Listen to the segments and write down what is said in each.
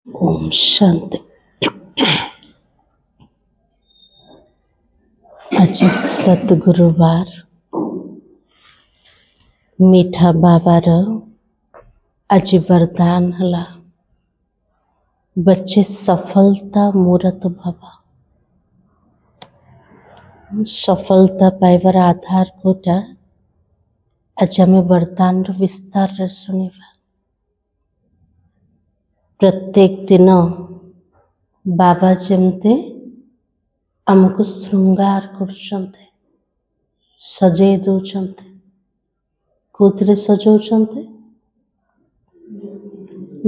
ओम शांति। आज सतगुरुवार मीठा बाबार आज वरदान हला बच्चे सफलता मूरत भवा। सफलता पाइबार आधार कोटा आज आम वरदान विस्तार रे सुनिबा। प्रत्येक दिन बाबा जमते आमको श्रृंगार करछन्ते, सजै दौछन्ते। कोथिरे सजौछन्ते?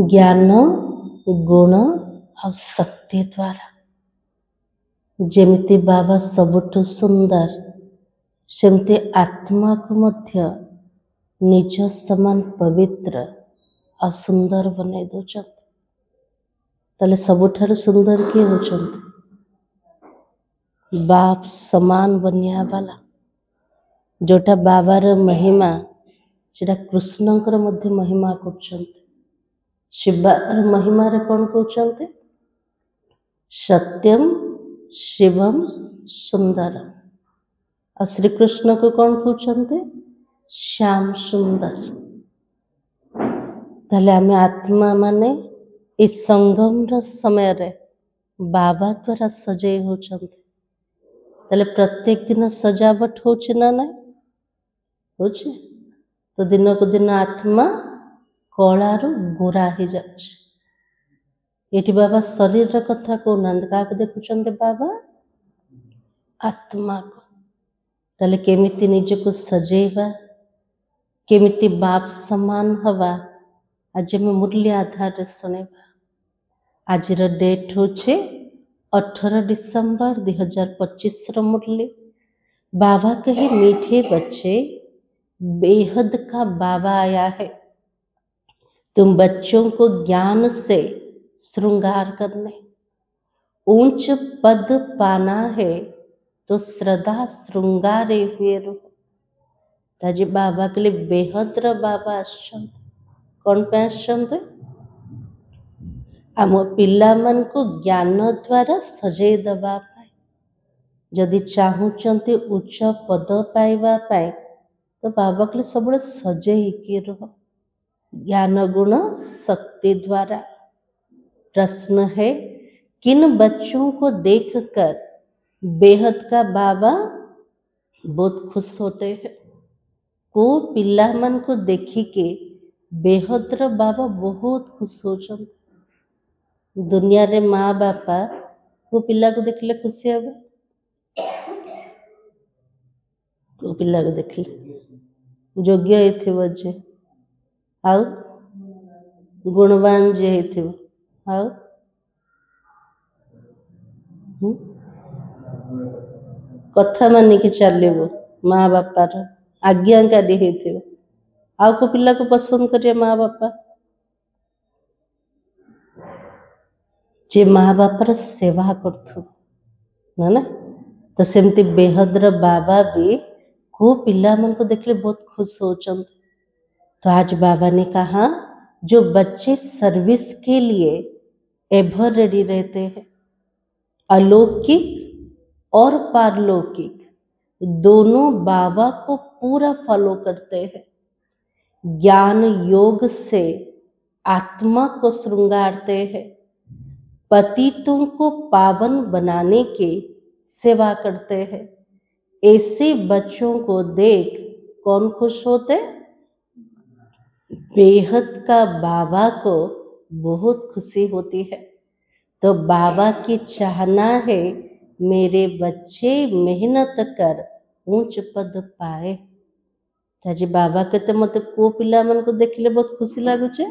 ज्ञान गुण और शक्ति द्वारा। जेमिति बाबा सबुठु सुंदर सेमती आत्मा को मध्य निज समान पवित्र और सुंदर बनै दौछन्ते। ताले सबुठारु सुंदर किए होछन्ते? बाप समान बनिया वाला। जोटा बाबार महिमा सेटा कृष्णंकर मध्य महिमा करछन्ते। शिवार महिमा रे कौन कहते? सत्यम शिवम सुंदरम। और श्री कृष्ण को कौन कहते? श्याम सुंदर। ताले आमे आत्मा माने इस संगम र समय रे बाबा द्वारा सजै होछन्ते। ताले प्रत्येक दिन सजावट होछे ना नहीं होछे? तो दिन को दिन आत्मा कलारू गोरा ही जाच्छे। एटी बाबा शरीर रा कथा कहना क्या देखुछन्ते बाबा? आत्मा को। ताले केमिति निजको सजेवा, केमिति बाप समान हवा आज में मूल्य आधार रे सुनेबा। आज रा डेट होछे 18 डिसेम्बर 2025 रो मुरली। बाबा कहे मीठे बच्चे, बेहद का बाबा आया है। तुम बच्चों को ज्ञान से श्रृंगार करने, ऊंच पद पाना है तो श्रद्धा श्रृंगारे हुए रहो। ताजी बाबा के लिए बेहद रा बाबा आश्चंत। कौन पे आश्चंत? आम पिला मन को ज्ञान द्वारा सजै दबा पाए। जदि चाहूचंती उच्च पद पाइबा पाए तो बाबा के लिए सब सजै के रहो ज्ञान गुण शक्ति द्वारा। प्रश्न है, किन बच्चों को देखकर बेहद का बाबा बहुत खुश होते हैं? को पिला मन को देखी के बेहद रा बाबा बहुत खुश होचंते। दुनिया रे माँ बापा को पिला को देखले खुशी हेबे? को पिला को देखले योग्य हेथिबो जे, आउ गुणवान जे हेथिबो, आउ कथा मानिकी चलिबो, माँ बापार आज्ञाकारी हेथिबो, आउ को पिला को पसंद करिए माँ बापा? जे माँ बापार सेवा करथु ना ना। तो सेमती बेहद रा बाबा भी को पिला मन को देखले बहुत खुश होचंते। तो आज बाबा ने कहा जो बच्चे सर्विस के लिए एवर रेडी रहते हैं, अलौकिक और पारलौकिक दोनों बाबा को पूरा फॉलो करते हैं। ज्ञान योग से आत्मा को श्रृंगारते हैं, पतितों को पावन बनाने के सेवा करते हैं। ऐसे बच्चों को देख कौन खुश होते? बेहद का बाबा को बहुत खुशी होती है। तो बाबा की चाहना है मेरे बच्चे मेहनत कर ऊंच पद पाए। ताजी बाबा कहते मत को पिला मन को देखले बहुत खुशी लागुचे।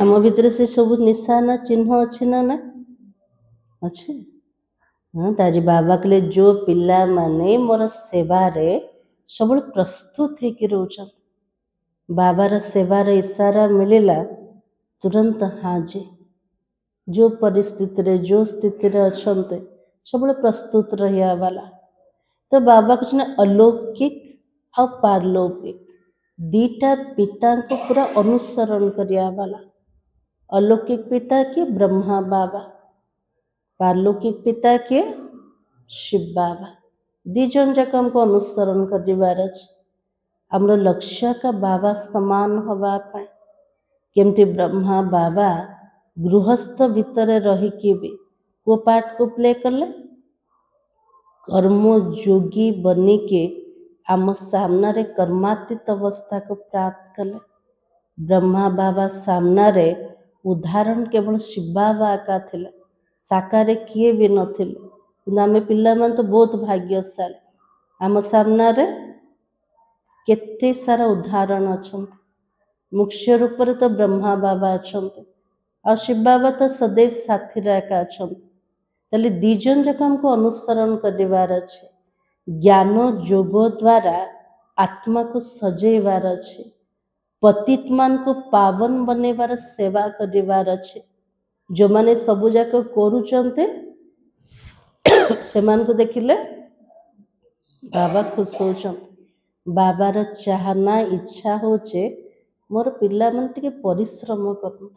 आम भितर से सब निशाना चिन्ह अच्छे ना ना अच्छे। हाँ, ताजी बाबा के लिए जो पिला माने मोर सेवा रे सब प्रस्तुत है कि रोचन बाबार सेवार इशारा मिलला तुरंत हाजी। जो परिस्थिति रे जो स्थिति रे अच्छे सब प्रस्तुत रहिया वाला। तो बाबा कुछ ना अलौकिक और पारलौकिक दीटा पिता को पूरा अनुसरण करिया वाला। अलौकिक पिता किए ब्रह्मा बाबा, पारलौकिक पिता किए शिव बाबा। दी जन जाक हमको अनुसरण कर आमर लक्ष्य का बाबा समान हवा पाए केमती ब्रह्मा बाबा गृहस्थ भितर रहीकि भी को पार्ट को प्ले कले कर्म योगी बनिके आम सामना रे कर्मातीत अवस्था को प्राप्त कले। ब्रह्मा बाबा सामना रे उदाहरण केवल शिव बाबा का थिले, साकार किए भी नथिले, किंतु आमे पिला मन तो बहुत भाग्यशाली आम सामना रे केते सारा उदाहरण अछंती। मुख्य रूप रे तो ब्रह्मा बाबा अछंती और शिव बाबा तो सदैव साथी रखा अछंती। ताले दी जन जाक हमको अनुसरण करिवार अछि, ज्ञान योग द्वारा आत्मा को सजेवार अछि, पतित मान को पावन बनेवार सेवा करिवार अछि। जो माने सबु जाक करूचंते सेमान को देखिले बाबा खुश होचंते। बाबार चाहना इच्छा होचे मोर पिला मन टिके परिश्रम करंतु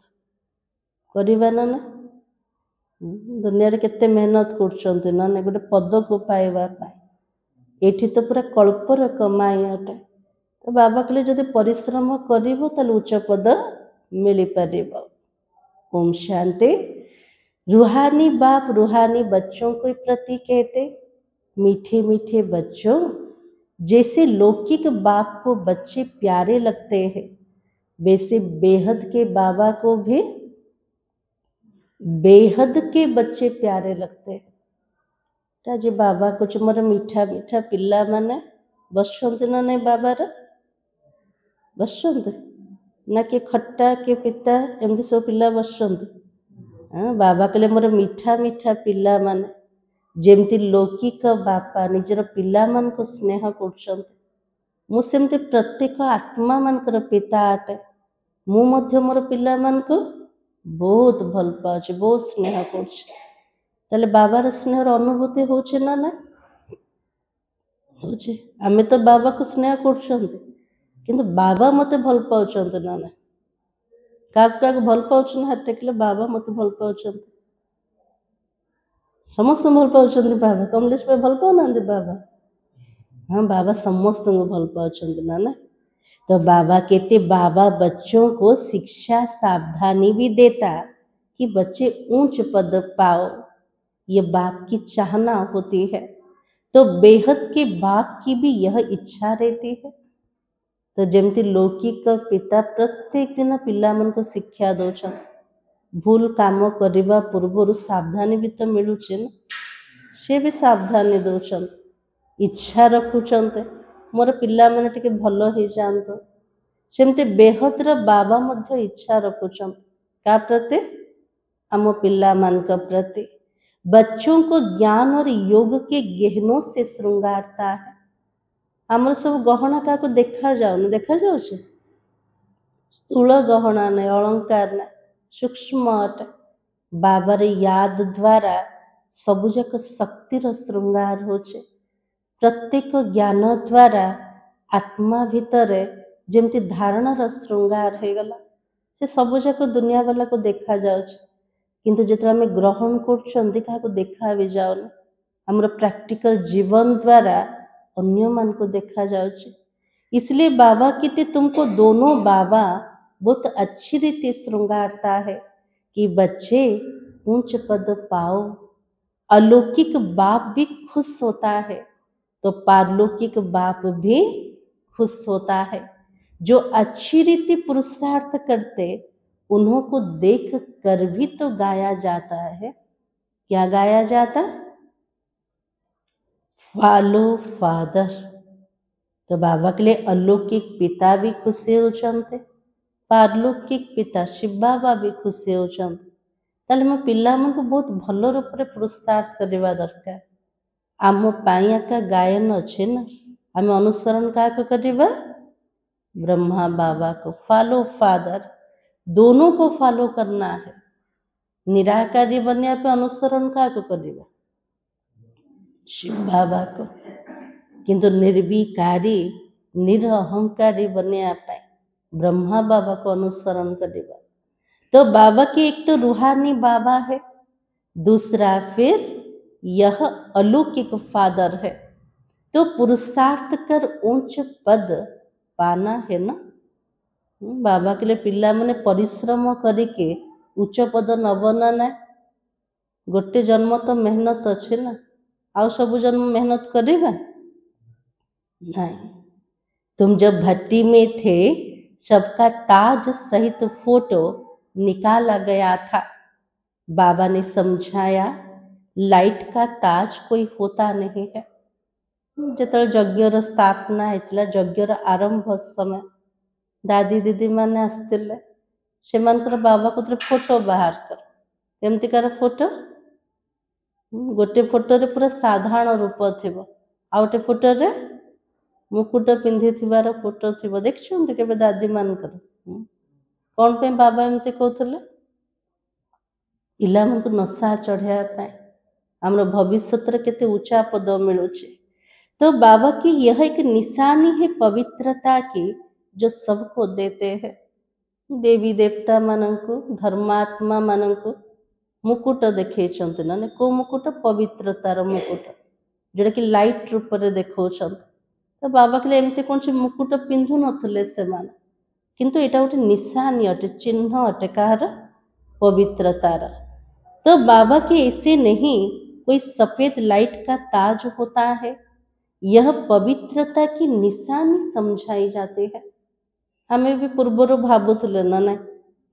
करिबा ना ना दुनिया रे केते मेहनत करचंते ना ना गोटे पद को पाइबा पाए एठी तो पूरा कल्पर कमाई अटे। तो बाबा कहले जदि परिश्रम करिवो ताले उच्च पद मिली परिबो। ओम शांति। रूहानी बाप रूहानी बच्चों को प्रति कहते मीठे मीठे बच्चों, जैसे लौकिक बाप को बच्चे प्यारे लगते हैं वैसे बेहद के बाबा को भी बेहद के बच्चे प्यारे लगते हैं। जे बाबा कुछ मोर मीठा मीठा पिला माने बसंत ना नहीं बाबा रे बसंत ना कि खट्टा के पिता एमती सब पिला बसंत। हाँ बाबा कहले मोर मीठा मीठा पिला माने जेमती लौकिक बापा निजर पिला मान को स्नेह कर मुझे प्रत्येक आत्मा मानकर पिता अटे। मु मध्य मोर पिला मान को बहुत भल पाउछि, बहुत स्नेह करछि। ताले बाबार स्नेहर अनुभूति होछि ना ना होछि। आमे तो बाबा को स्नेह करछन्ते किंतु बाबा मते भल पाउछन्ते ना ना काक काक भल पाउछन हाथ टेकले बाबा मते भल पाउछन्ते समस्त भल पाउछन्ते बाबा कमलेश पे भल पाउनांते बाबा। हाँ बाबा समस्त भल पाउछन्ते ना ना। तो बाबा कहते बाबा बच्चों को शिक्षा सावधानी भी देता कि बच्चे ऊंच पद पाओ, ये बाप की चाहना होती है। तो बेहद के बाप की भी यह इच्छा रहती है। तो जेमती लौकिक पिता प्रत्येक दिन पिला मन को शिक्षा दौरान भूल काम करने पूर्व सावधानी भी तो मिलूचे ना, से भी सावधानी दौरान इच्छा रखुचंते मोर पिला माने टिके भलो ही जानतो। सेमती बेहदर बाबा मध्य इच्छा रखुचंत का प्रति आम पिला मान का प्रति। बच्चों को ज्ञान और योग के गहनों से श्रृंगारता है। आमर सब गहना का को देखा जाऊ स्थूल गहना नहीं अलंकार ना सूक्ष्म अटे। बाबार याद द्वारा सबुजाक शक्तिर श्रृंगार होचे। प्रत्येक ज्ञान द्वारा आत्मा भितर जेमती धारणार श्रृंगार हो गला से सबुजाक दुनिया वाला को देखा जाउछ किंतु जेतरा आमे ग्रहण करछन्ती काको देखा भी जाउनी। हमर प्रैक्टिकल जीवन द्वारा अन्य मान को देखा जाउछ। इसलिए बाबा कहते तुमको दोनों बाबा बहुत अच्छी रीति श्रृंगारता है कि बच्चे ऊंच पद पाओ। अलौकिक बाप भी खुश होता है तो पारलौकिक बाप भी खुश होता है। जो अच्छी रीति पुरुषार्थ करते उन्हों को देख कर भी तो गाया जाता है। क्या गाया जाता? Follow father. तो बाबा के लिए अलौकिक पिता भी खुशी होचंते, पारलौकिक पिता शिव बाबा भी खुशी होचंते। ताले मो पिला मन को बहुत भलो रूप रे पुरुषार्थ करवा दरकार। आम पाई आका गायन अच्छे ना आम अनुसरण का करवा ब्रह्मा बाबा को। फॉलो फादर दोनों को फॉलो करना है। निराकारी बनने पे अनुसरण का करवा शिव बाबा को, किंतु निर्विकारी निरअहंकारी बनने ब्रह्मा बाबा को अनुसरण करवा। तो बाबा की एक तो रूहानी बाबा है, दूसरा फिर यह अलौकिक फादर है। तो पुरुषार्थ कर ऊंच पद पाना है ना। बाबा के लिए पिला माने परिश्रम करके उच्च पद नबना ना। गोटे जन्म तो मेहनत अच्छे ना, आउ सब जन्म मेहनत करवा नहीं। तुम जब भट्टी में थे सबका ताज सहित फोटो निकाला गया था। बाबा ने समझाया लाइट का ताज कोई होता नहीं है। जिते यज्ञर स्थापना होता यज्ञर आरंभ समय दादी दीदी मैंने आसते से बाबा कहते फोटो बाहर कर। केमतिकार फोटो? गोटे फोटो रे पूरा साधारण रूप थी, आ गोटे फोटो रे मुकुट पिंधि फोटो थी। देखते के दादी मान कौन पे बाबा एमती कहते पिला मन को नशा चढ़ाई आमर भविष्य केते ऊंचा पद मिलूँ। तो बाबा की यह एक निशानी है पवित्रता की जो सबको देते हैं। देवी देवता मानंकु धर्मात्मा मानंकु मुकुट देखे ना को मुकुट पवित्रतार मुकुट जोटा कि लाइट रूप में देखा। तो बाबा के लिए एमती कौन से मुकुट पिंधु नथिले से मान, किंतु एटा गोटे निशानी अटे, चिन्ह अटे कहार पवित्रतार। तो बाबा के ऐसे नहीं कोई सफेद लाइट का ताज होता है, यह पवित्रता की निशानी समझाई जाती है। हमें भी पूर्वर भावुले ना ना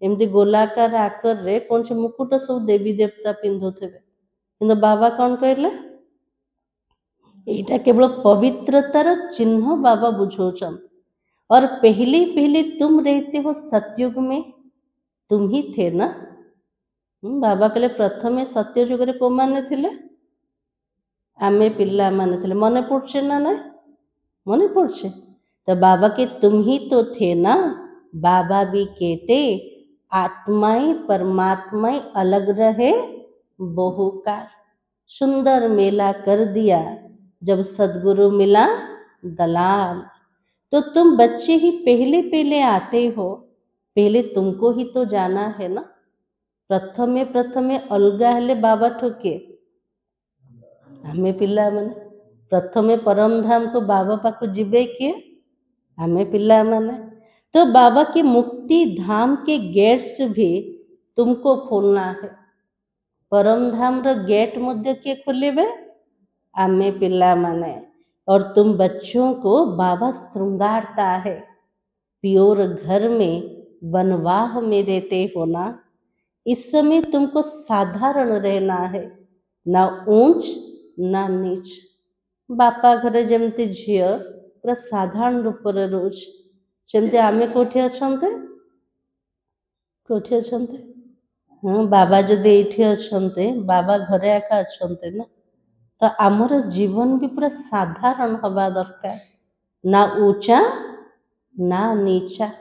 एमती गोलाकार आकर रे कौन से मुकुट सब देवी देवता पिंधुथे, किंतु बाबा कौन कहले यहाँ केवल पवित्रतार चिन्ह बाबा बुझाऊं। और पहले पहले तुम रहते हो सतयुग में, तुम ही थे ना। बाबा कहले प्रथमे सत्ययुग रे को माने थिले आमे पिला माने थिले। मने पड़छे ना ना मने पड़छे। तो बाबा के तुम ही तो थे ना। बाबा भी कहते आत्माएं परमात्माएं अलग रहे बहुकाल। सुंदर मेला कर दिया जब सदगुरु मिला दलाल। तो तुम बच्चे ही पहले पहले आते हो, पहले तुमको ही तो जाना है ना। प्रथमे प्रथमे अलगा हेले बाबा ठोके आमे पिला माने। प्रथमे परम धाम को बाबा पाखु जीवे किए आमे पिला माने। तो बाबा के मुक्ति धाम के गेट्स भी तुमको खोलना है। परम धाम रो गेट मध्य किए खोलेबे आमे पिला माने। और तुम बच्चों को बाबा श्रृंगारता है। प्योर घर में वनवाह में रहते हो ना, इस समय तुमको साधारण रहना है, ना ऊंच ना नीच। बापा घरे जमती झील पूरा साधारण रूप रे रोज जमती आमे कोठी अछंते कोठी अछंते। हाँ बाबा जदि एठी अछंते बाबा घरे एका अछंते ना, तो आमर जीवन भी पूरा साधारण हवा दरकार, ना ऊंचा ना नीचा।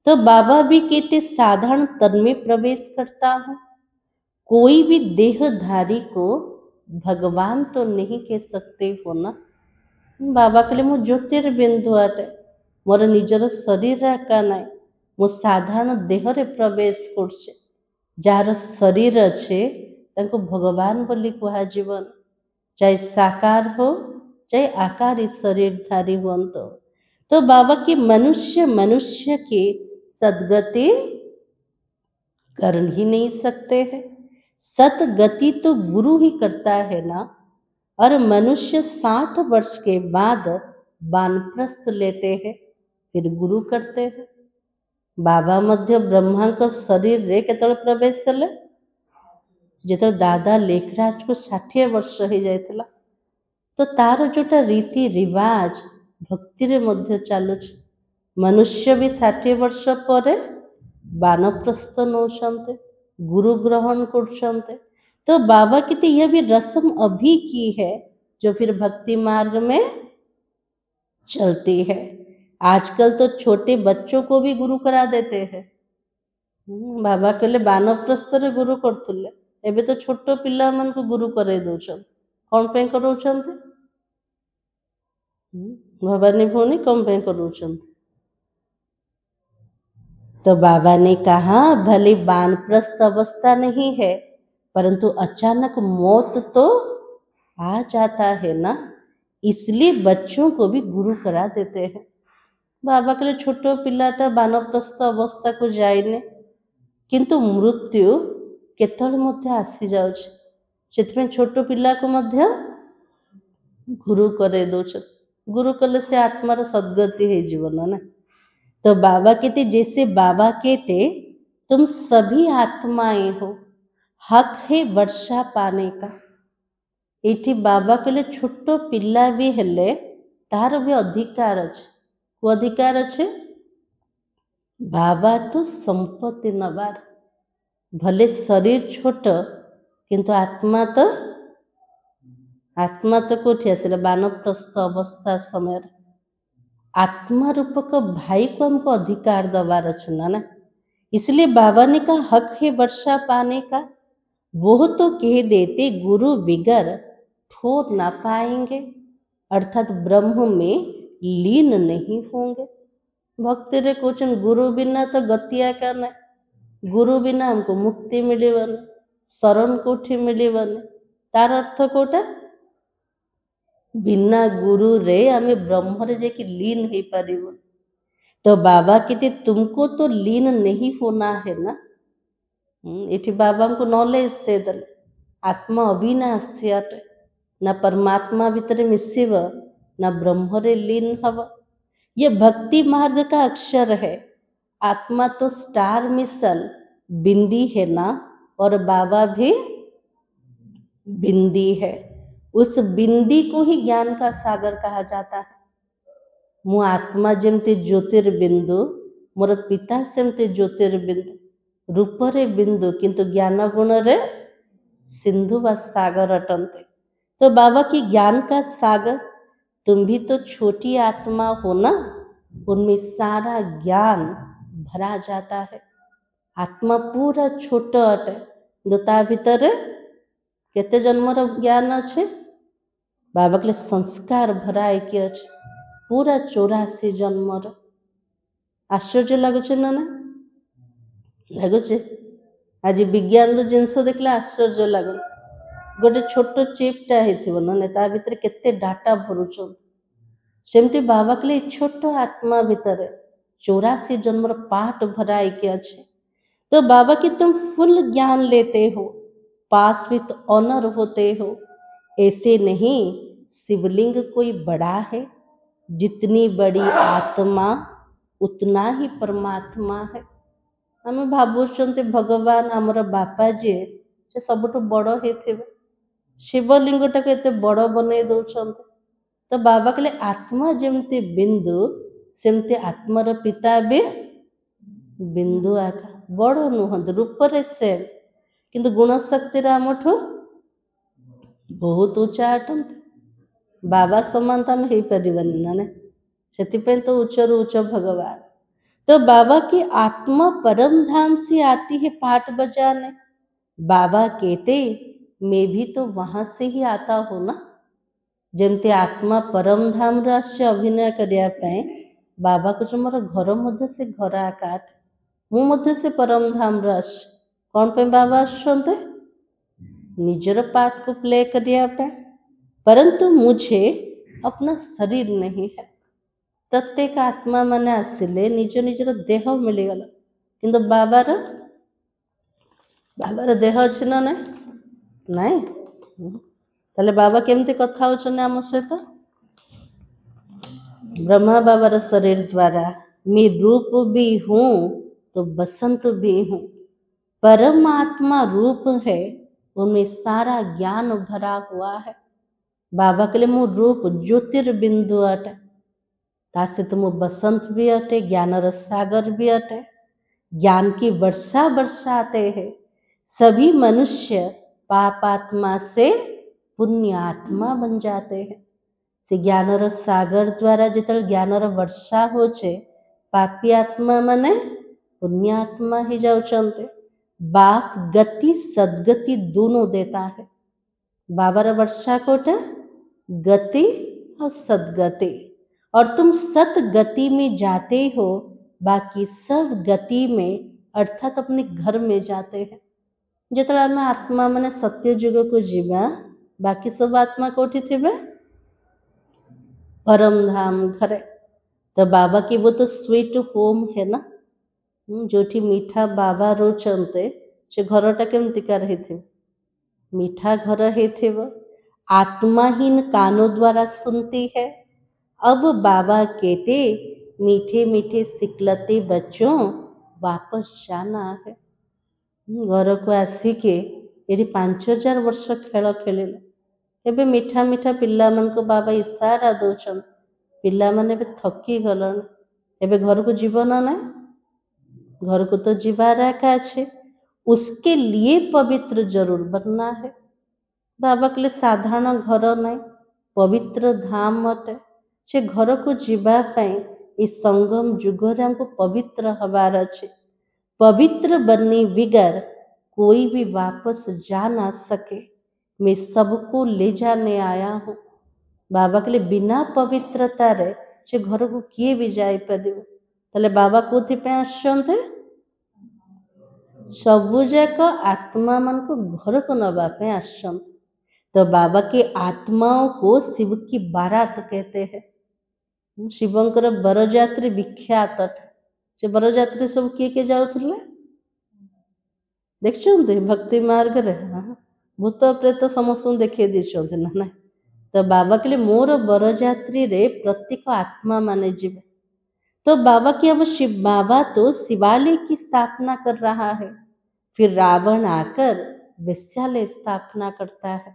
तो बाबा भी कहते साधारण तन में प्रवेश करता हूँ। कोई भी देहधारी को भगवान तो नहीं कह सकते हो ना। बाबा कहले मु ज्योतिर्बिंदु अटे, मोर निजर शरीर एका नाई, मु साधारण देहरे प्रवेश करछे। जार शरीर अच्छे तांको भगवान बोली कहा जीवन, चाहे साकार हो चाहे आकारी शरीरधारी हुअंतो। तो बाबा की मनुष्य मनुष्य की सदगति कर ही नहीं सकते हैं। सतगति तो गुरु ही करता है ना। और मनुष्य 60 वर्ष के बाद वानप्रस्थ लेते हैं, फिर गुरु करते हैं। बाबा मध्य ब्रह्मा का शरीर रे केतल प्रवेश ले जो दादा लेखराज को 60 वर्ष हो जाता, तो तार जोटा रीति रिवाज भक्ति रे मध्य चलुच। मनुष्य भी 60 वर्ष पर वानप्रस्थ नौचंते, गुरु ग्रहण करछंते। तो बाबा की यह भी रस्म अभी की है जो फिर भक्ति मार्ग में चलती है। आजकल तो छोटे बच्चों को भी गुरु करा देते हैं। बाबा कहले वानप्रस्थ रे गुरु करथुले, एबे तो छोट पिला मन को गुरु करे दउछन। कौन पे करउछंते? भवानी भौनी कौन पे करउछंते? तो बाबा ने कहा भले वानप्रस्थ अवस्था नहीं है, परंतु अचानक मौत तो आ जाता है ना, इसलिए बच्चों को भी गुरु करा देते हैं। बाबा कहले छोट पिलाटा वानप्रस्थ अवस्था को जाइने, किंतु मृत्यु केतବେଳେ ମଧ୍ୟ आसी जाउछ। ସେଥିପାଇଁ छोट पिला को ମଧ୍ୟ गुरु करे दौछ। गुरु कले से आत्मार सद्गति है जीवन ना। तो बाबा कहते जैसे बाबा कहते तुम सभी आत्माएं हो, हक है वर्षा पाने का। एठी बाबा कहले छोट पिला भी हेले तार भी अधिकार अच्छे। को अधिकार अच्छे? बाबा तो संपत्ति नबार। भले शरीर छोट किंतु आत्मा तो कोठी आसिला वानप्रस्थ अवस्था समय आत्मा रूपक भाई को हमको अधिकार दबार अच्छे ना। इसलिए बाबा ने कहा हक है वर्षा पाने का। वो तो कह देते गुरु बिगर ठोर ना पाएंगे, अर्थात ब्रह्म में लीन नहीं होंगे। भक्ति रे क्वेश्चन गुरु बिना तो गतिया क्या ना, गुरु बिना हमको मुक्ति मिलबन, शरण कोठी मिलबन। तार अर्थ कोटा बिना गुरु रे आमे ब्रह्म रे जे कि लीन ही पारिबो। तो बाबा कहते तुमको तो लीन नहीं होना है ना। इठी बाबा को नॉलेज दे दले आत्मा अविनाशी अटे, ना परमात्मा भितर मिसिब ना ब्रह्म रे लीन हब। ये भक्ति मार्ग का अक्षर है। आत्मा तो स्टार मिसल बिंदी है ना, और बाबा भी बिंदी है। उस बिंदी को ही ज्ञान का सागर कहा जाता है। मु आत्मा जेमती ज्योतिर्बिंदु, मोर पिता सेमती ज्योतिर्बिंदु, रूपरे बिंदु किंतु ज्ञान गुण रे सिंधु व सागर अटंते। तो बाबा की ज्ञान का सागर, तुम भी तो छोटी आत्मा हो ना, उनमें सारा ज्ञान भरा जाता है। आत्मा पूरा छोट अटे, ता भीतर केते जन्मर ज्ञान अच्छे? बाबा के संस्कार भरा कि अच्छे पूरा 84 जन्मर। आश्चर्य लगुच ना ना लगुच? आज विज्ञान जिनस देखले आश्चर्य लगुन। गोटे छोट चिपटा हेथिबो ना, ता भीतर केते डाटा भरुछन। सेमती बाबा के छोट आत्मा भीतर 84 जन्मर पाठ भरा कि अच्छे। तो बाबा की तुम फुल ज्ञान लेते हो, पास विथ ऑनर होते हो। ऐसे नहीं शिवलिंग कोई बड़ा है, जितनी बड़ी आत्मा उतना ही परमात्मा है। हमें भावुंट भगवान आमर बापा जी से सबुठ बड़ है, शिवलिंगटा को एत बड़ बन दौरान। तो बाबा कहले आत्मा जेमती बिंदु सेमती आत्मार पिता भी बिंदु आका, बड़ नुहत रूपरे सेम किंतु गुणशक्ति आमठू बहुत उच्चा अटंती। बाबा समान तो आम हो पारिबानी ना, से तो उच्चरु उच्च भगवान। तो बाबा की आत्मा परम धाम से आती है पाठ बजाने। बाबा कहते मैं भी तो वहां से ही आता हूँ ना। जमती आत्मा परम धाम से अभिनय करने बाबा को जो मोर घर मध्य से घर आकाट मु से परम धाम कौन पे बाबा आसते निजर पार्ट को प्ले करने। परंतु मुझे अपना शरीर नहीं है। प्रत्येक आत्मा माने आसिले निज निजर देह मिलगला, किंतु बाबार देह अच्छे ना नाई। ताले बाबा केमती कथा होचने आम सहित? ब्रह्मा बाबार शरीर द्वारा मैं रूप भी हूँ तो बसंत भी हूँ। परमात्मा रूप है, उनमें सारा ज्ञान भरा हुआ है। बाबा के लिए मु रूप ज्योतिर्बिंदु अटे, तासे तो मु बसंत भी अटे, ज्ञान रस सागर भी अटे। ज्ञान की वर्षा बरसाते हैं। सभी मनुष्य पापात्मा से पुण्य आत्मा बन जाते हैं। से ज्ञान रस सागर द्वारा जितने ज्ञान वर्षा होचे, पापी आत्मा माने पुण्य आत्मा ही जाउचंते। बाप गति सदगति दोनों देता है। बाबर वर्षा कोटा गति और सदगति, और तुम सत गति में जाते हो बाकी सब गति में अर्थात अपने घर में जाते हैं। जिते आम आत्मा माने सत्य जुग को जीवा बाकी सब आत्मा कोठी थिबे परम धाम घरे। तो बाबा की वो तो स्वीट होम है ना, जोठी मीठा बाबा रोचंते से घरटा केमतिका रही मीठा घर हेथिव। आत्माहीन कानों द्वारा सुनती है। अब बाबा कहते मीठे मीठे सिकलते बच्चों वापस जाना है। घर को आसिके ये 5000 वर्ष खेल खेल एबे मीठा मीठा पिला मन को बाबा इशारा दौरान पिला माने थकी गलन एबे घर को जीव ना ना, घर को तो जीवार एका अच्छे, उसके लिए पवित्र जरूर बनना है। बाबा के लिए साधारण घर नहीं, पवित्र धाम अटे। से घर को जीवाई इस संगम जुगरे हमको पवित्र हबार अच्छे। पवित्र बनने बिगर कोई भी वापस जा ना सके। मैं सबको ले जाने आया हूँ। बाबा के लिए बिना पवित्रता रे से घर को किए भी जाई परिव। तले बाबा कोथि पे आछन्ते सबुजाक आत्मा मन को घर को नवा पे आछन्ते। तो बाबा की आत्माओं को शिव की बारात कहते हैं। शिवंकर बरजात्री विख्यात से बरजात्री सब किए जाऊले देखते भक्ति मार्ग रे भूत प्रेत समस्त देखे दीचते ना ना। तो बाबा के लिए मोर बरजात्री रे प्रत्येक आत्मा माने जीवे। तो बाबा की अब शिव बाबा तो शिवालय की स्थापना कर रहा है। फिर रावण आकर वेश्यालय स्थापना करता है।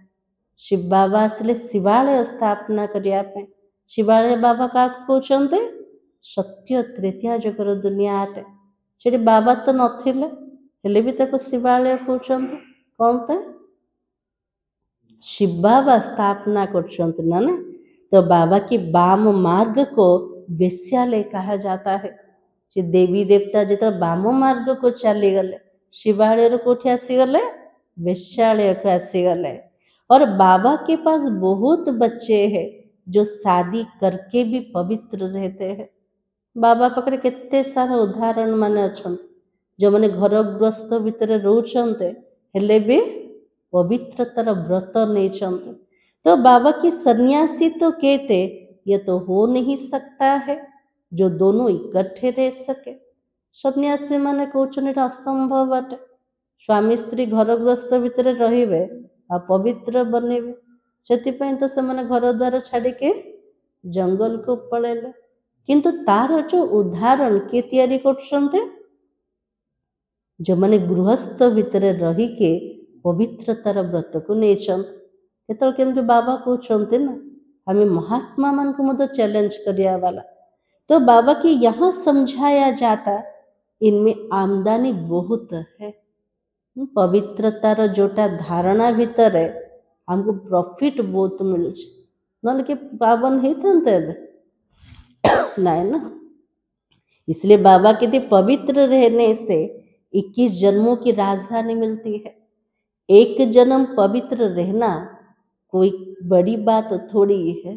शिव बाबा असले शिवालय स्थापना करिया पे शिवालय बाबा का कहते सत्य तृतीया जगर दुनिया आटे से बाबा तो नथिले हेले भी ताको शिवालय कहते कौन पे शिव बाबा स्थापना करछन्ते ना ना। तो बाबा की वाम मार्ग को वेश्यालय कहा जाता है। जे देवी देवता जितना वाम मार्ग को चली गले शिवालय कोठी आसीगले वेश्यालय को आसीगले। और बाबा के पास बहुत बच्चे हैं जो शादी करके भी पवित्र रहते हैं। बाबा पाखे केते सारा उदाहरण माने अछन जो माने घर ग्रस्त भितर रोचंते हेले भी पवित्रतार व्रत नहीं चंते। तो बाबा की सन्यासी तो कहते ये तो हो नहीं सकता है जो दोनों इकट्ठे रह सके। सन्यासी माने कहते असंभव अटे। स्वामी स्त्री घर ग्रस्त भितर रहिबे आ पवित्र बनेबे सेतिपई तो से माने घर द्वार छाड़ी के जंगल को पळेले। किंतु तार जो उदाहरण के तैयारी करछन्ते जो माने गृहस्थ भितर रही के पवित्रतार व्रत को नहीं केतल बाबा कहते ना हमें महात्मा मान को मत चैलेंज करिया वाला। तो बाबा की यहाँ समझाया जाता इनमें आमदनी बहुत है। पवित्रतार जोटा धारणा भितर हमको प्रॉफिट बहुत मिलू ना कि पावन होते नहीं ना। इसलिए बाबा कहते पवित्र रहने से 21 जन्मों की राजधानी मिलती है। एक जन्म पवित्र रहना कोई बड़ी बात थोड़ी है।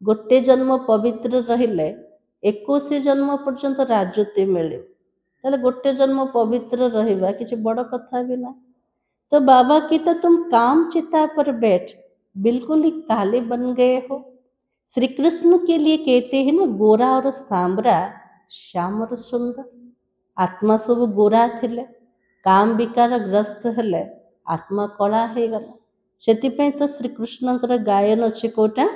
गोटे जन्म पवित्र रहिले 21 जन्म पर्यंत राजत्व मिले ताले गोटे जन्म पवित्र रहिबा किसी बड़ कथा भी ना। तो बाबा की तो तुम काम चिता पर बैठ बिल्कुल ही काले बन गए हो। श्री कृष्ण के लिए कहते हैं ना गोरा और सांबरा श्याम और सुंदर। आत्मा सब गोरा थिले काम विकार ग्रस्त हेले आत्मा कला हो गला। सेतिपई तो श्री कृष्णकर गायन अच्छे कोटा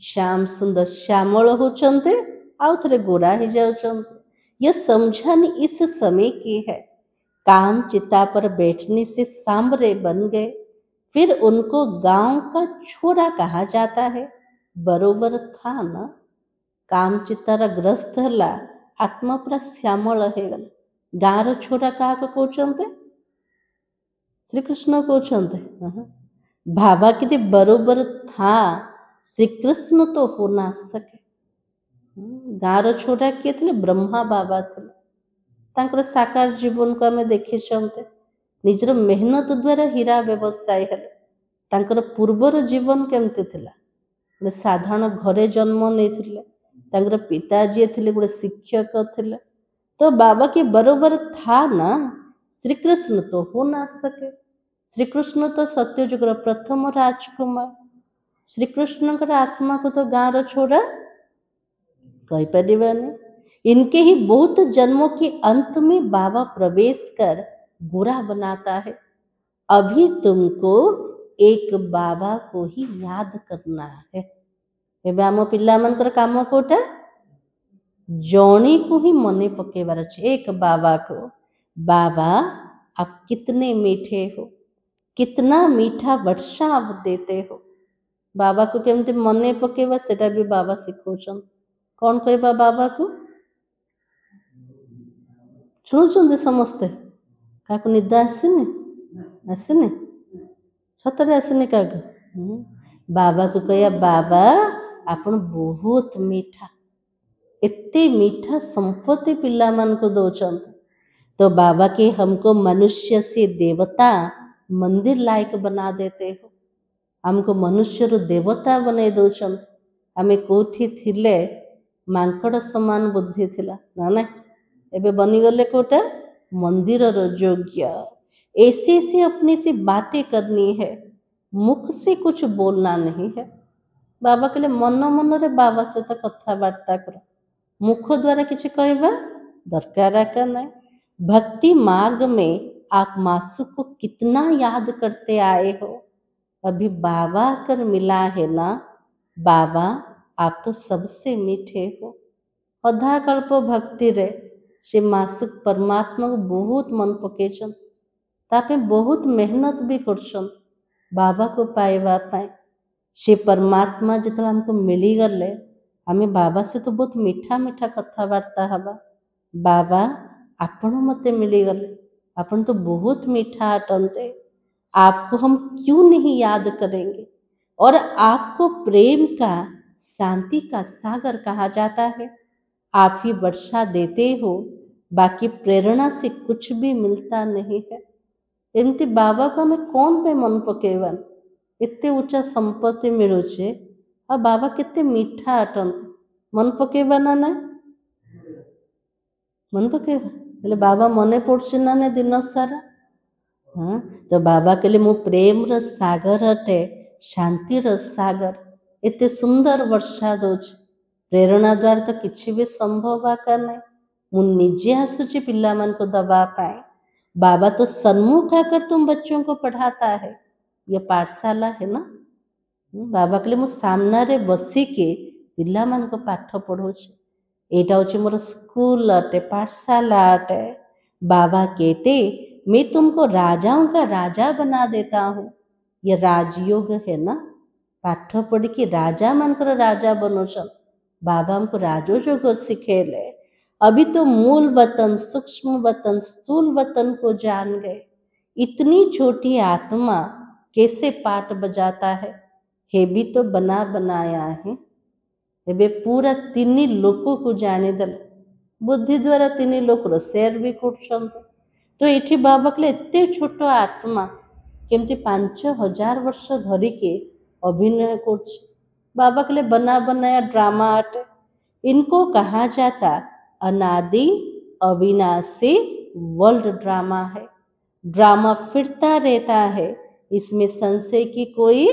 श्याम सुंदर श्यामल होचंते आउ थरे गोरा ही जाउचंते। यह समझन इस समय की है। काम चिता पर बैठने से सांबरे बन गए। फिर उनको गांव का छोरा कहा जाता है। बरोबर था ना। काम चितार ग्रस्त हला आत्मा पूरा श्यामल हो गला। गाँव छोरा क्या कहते श्री कृष्ण कहते भावा कि बरोबर था श्री कृष्ण तो हो ना सके। गाँव छोरा किए थे ब्रह्मा बाबा थे। साकार जीवन को आम देखी निजर मेहनत द्वारा हीरा व्यवसाय है। पूर्वर जीवन केमती थिला साधारण घरे जन्म नहीं थिले ତାଙ୍କର ପିତା ଯିଏ ଥିଲେ ଗୋଟେ ଶିକ୍ଷକ ଥିଲେ। तो बाबा के बरोबर था ना। श्री कृष्ण तो हो ना सके। श्री कृष्ण तो सत्ययुग प्रथम राजकुमार। श्री कृष्ण आत्मा को तो गाँव छोड़ा कही पारिबानी। इनके ही बहुत जन्मों के अंत में बाबा प्रवेश कर बुरा बनाता है। अभी तुमको एक बाबा को ही याद करना है। एबे आम पिला मनकर काम कोटा जौनी को ही मने पकेबार अच्छे। एक बाबा को, बाबा आप कितने मीठे हो, कितना मीठा वर्षा आप देते हो। बाबा को केमती मने पकेबा सेटा भी बाबा सिखौछन। कौन कहबा बाबा को शुणुचंदी समस्ते काको निदा आसीनी आसीनी सतरे आसीनी काको बाबा को कहया बाबा आपण बहुत मीठा एते मीठा संपत्ति पिला मान को दौरान। तो बाबा के हमको मनुष्य से देवता मंदिर लायक बना देते हो। हमको मनुष्य रो देवता बने दौरान। आमे कोठी थिले मांकड़ समान बुद्धि थिला ना ना एबे बनीगले कोटा मंदिर रो योग्य। ऐसे से अपने से बातें करनी है, मुख से कुछ बोलना नहीं है। बाबा कहले मन मन रे बाबा से तो कथबार्ता कर, मुख द्वारा किसी कहवा दरकार का नहीं। भक्ति मार्ग में आप मासू को कितना याद करते आए हो। अभी बाबा कर मिला है ना। बाबा आप तो सबसे मीठे हो। अधा कल्प भक्ति रे से मासुक परमात्मा को बहुत मन पकेछन। तापे बहुत मेहनत भी करछन बाबा को पाइबा पाए। से परमात्मा जितना हमको मिली गले आमे बाबा से तो बहुत मीठा मीठा कथबार्ता हवा। बाबा आपण मते मिली गले, आपण तो बहुत मीठा अटनते। आपको हम क्यों नहीं याद करेंगे। और आपको प्रेम का, शांति का सागर कहा जाता है। आप ही वर्षा देते हो, बाकी प्रेरणा से कुछ भी मिलता नहीं है। एमती बाबा को हमें कौन पे मन पकेवन। एते ऊंचा संपत्ति मिलुचे आ बाबा केते मीठा अटंते मन पकेबा ना ना मन पकेबा बोले बाबा मने पड़छे ना ने दिन सारा। हाँ तो बाबा कहले मु प्रेम र सागर अटे, शांति र सागर। एते सुंदर वर्षा दौच प्रेरणा द्वारा तो किसी भी संभव आका नहीं। मु निजे आसुची पिला मन को दबा पाए। बाबा तो सन्मुख आकर तुम बच्चों को पढ़ाता है। ये पाठशाला है ना। बाबा कहले मु सामना रे बसी के पिला मन को पाठ पढ़ोचे। एटा होचे मोर स्कूल अटे, पाठशाला अटे। बाबा कहते मैं तुमको राजाओं का राजा बना देता हूँ। ये राजयोग है ना। पाठ पढ़ के राजा मनकर राजा बनोचन। बाबा हमको राजयोग सिखेले। अभी तो मूल वतन, सूक्ष्म वतन, स्थूल वतन को जान गए। इतनी छोटी आत्मा कैसे पाठ बजाता है भी तो बना बनाया है। एबे पूरा तीन लोक को जाने दल बुद्धि द्वारा तीन लोक शेयर भी कर। तो ये बाबा कहले एते छोट आत्मा केमती 5000 वर्ष धरिके अभिनय कर। बाबा कहले बना बनाया ड्रामा आर्ट। इनको कहा जाता अनादि अविनाशी वर्ल्ड ड्रामा है। ड्रामा फिरता रहता है, इसमें संशय की कोई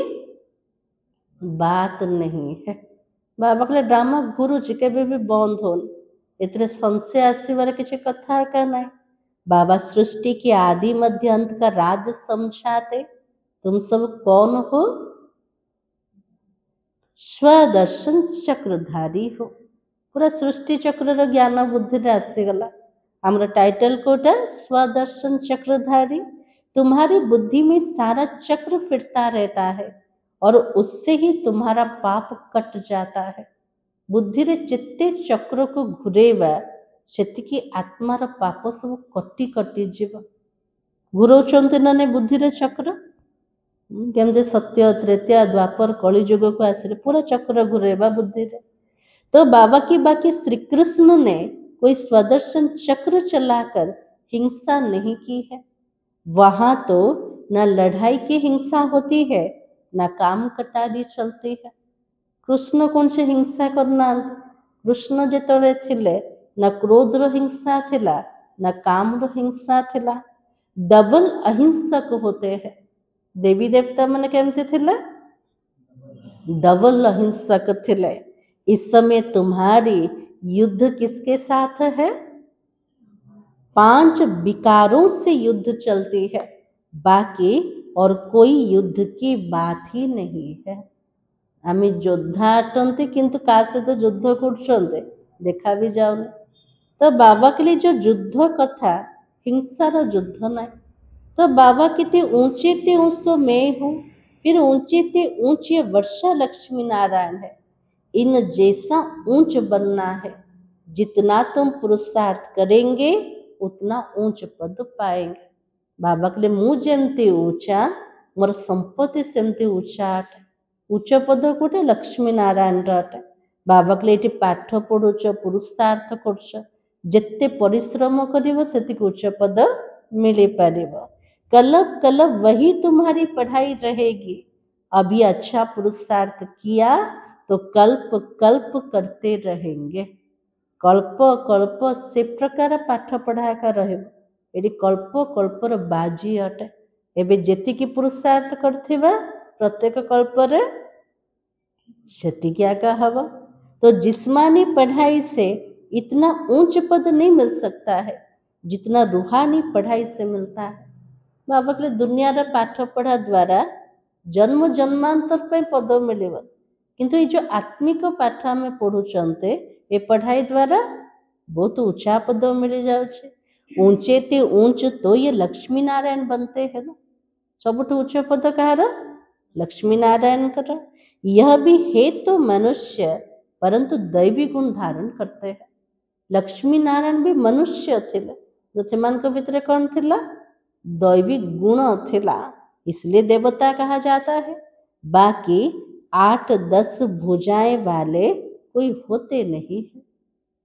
बात नहीं है। बाबा कहले ड्रामा गुरुजी केबे भी बंद होन। एतरे संशय आसबार किसी कथा का नहीं। बाबा सृष्टि के आदि मध्य अंत का राज समझाते। तुम सब कौन हो। स्वदर्शन चक्रधारी हो। पूरा सृष्टि चक्र ज्ञान बुद्धि आसीगला। आमर टाइटल कोटा स्वदर्शन चक्रधारी। तुम्हारी बुद्धि में सारा चक्र फिरता रहता है और उससे ही तुम्हारा पाप कट जाता है। बुद्धि रे चित्ते चक्र को घुरेवा सेतिकी आत्मार पाप सब कटी कटी जीव। घुरोचंती ना बुद्धि रे चक्र केमती सत्य त्रेता द्वापर कलिजुग को आसिले पूरा चक्र घुरेवा बुद्धि रे। तो बाबा की बाकी श्री कृष्ण ने कोई स्वदर्शन चक्र चलाकर हिंसा नहीं की है। वहां तो न लड़ाई की हिंसा होती है, न काम कटारी चलती है। कृष्ण कौन से हिंसा करना। कृष्ण जेतबेले थिले ना क्रोधर हिंसा थिला ना कामर हिंसा थिला, डबल अहिंसक होते हैं। देवी देवता मैंने केमती थिले डबल अहिंसक थिले। इस समय तुम्हारी युद्ध किसके साथ है? 5 विकारों से युद्ध चलती है, बाकी और कोई युद्ध की बात ही नहीं है। आम योद्धा अटंती किंतु का सहित युद्ध कर देखा भी जाऊनी। तो बाबा के लिए जो युद्ध कथा हिंसार युद्ध ना, तो बाबा कितने ऊंचे ते ऊंच तो मैं हूँ, फिर ऊंचे ते ऊंच ये वर्षा लक्ष्मी नारायण है। इन जैसा ऊंच बनना है। जितना तुम पुरुषार्थ करेंगे उतना ऊंच पद पाएंगे। बाबा के लिए मु जमती ऊंचा मोर संपत्ति सेमती ऊंचा अटे। उच्च पद गोटे लक्ष्मी नारायण अटे। बाबा के लिए पाठ पढ़ुच पुरुषार्थ करुच, जिते परिश्रम करिवो सेतिक उच्च पद मिल पारिबो। कलब कलब वही तुम्हारी पढ़ाई रहेगी। अभी अच्छा पुरुषार्थ किया तो कल्प कल्प करते रहेंगे। कल्प कल्प से प्रकार पाठ पढ़ा का रही कल्प कल्पर बाजी अटे। एबे जेतिकी पुरुषार्थ करथिबा प्रत्येक कल्परे सेतिकी आका हवा। तो जिस्मानी पढ़ाई से इतना ऊंच पद नहीं मिल सकता है जितना रूहानी पढ़ाई से मिलता है। बाबा के दुनिया रे पाठ पढ़ा द्वारा जन्म जन्मांतर पे पद मिले, किंतु ये जो आत्मिक पाठ आम पढ़ुचंते ये पढ़ाई द्वारा बहुत ऊंचा पद मिल जाउछे। ऊंचे ते ऊंच तो ये लक्ष्मी नारायण बनते हैं ना। सबुठ उच्च पद कहार? लक्ष्मी नारायण कर। यह भी है तो मनुष्य, परंतु दैवी गुण धारण करते हैं। लक्ष्मी नारायण भी मनुष्य थिले, तो सेमानक भितरे कौन थिला? दैवी गुण थिला, इसलिए देवता कहा जाता है। बाकी 8-10 भुजाएं वाले कोई होते नहीं है।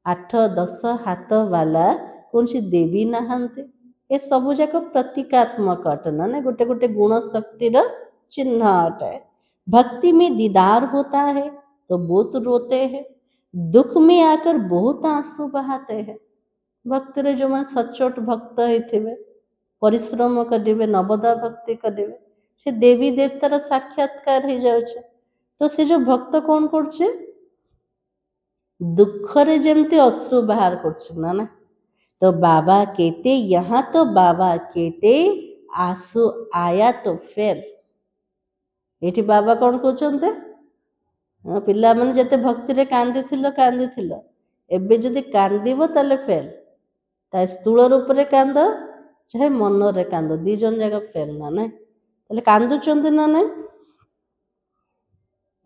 8-10 हाथ वाला कौन सी देवी नहांते। ये सबू जाक प्रतीकात्मक अटे ना, गोटे गोटे गुण शक्तिर चिन्ह अटे। भक्ति में दीदार होता है तो बहुत रोते हैं, दुख में आकर बहुत आंसू बहाते हैं। भक्त रे जो मैं सचोट भक्त होते परिश्रम करेंगे, नवदा भक्ति करेंगे, से देवी देवतार साक्षात्कार हो जाए। तो से जो भक्त कौन कर दुखरे जमती अश्रु बाहर करना ना। तो बाबा कहते यहाँ तो बाबा कहते आंसू आया तो फेल। ये बाबा कौन कहते पिला मैंने जिते भक्ति कांदी एबे जदि कांदब ताले फेल। ता स्थूल रूप से कांद चाहे मन रे कांद, दी जन जगह फेल ना ना। ताले कांदुचंती ना ना?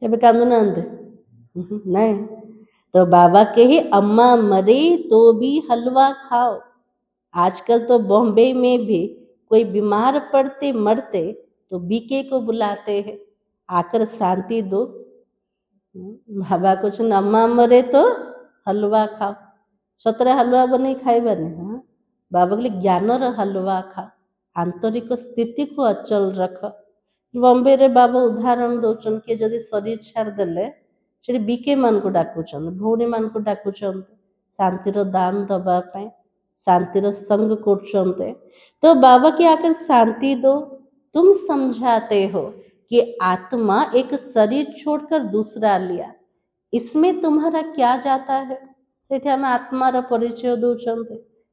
एबे कांदु नांदे नहीं। तो बाबा के ही अम्मा मरे तो भी हलवा खाओ। आजकल तो बॉम्बे में भी कोई बीमार पड़ते मरते तो बीके को बुलाते हैं, आकर शांति दो। बाबा कुछ अम्मा मरे तो हलवा खाओ। 17 हलवा बने खाइबानी। हाँ, बाबा के लिए ज्ञानर हलवा खाओ, आंतरिक स्थिति को अचल रख। बॉम्बे रे बाबा उदाहरण दौन कि जदि शरीर छाड़देले से बीके मान को डाकुचन, भौणी मान को डाकुचन शांतिर दान दबापी, शांतिर संग कर। तो बाबा के आकर शांति दो। तुम समझाते हो कि आत्मा एक शरीर छोड़कर दूसरा लिया, इसमें तुम्हारा क्या जाता है? सेठे आम आत्मार परिचय दौरान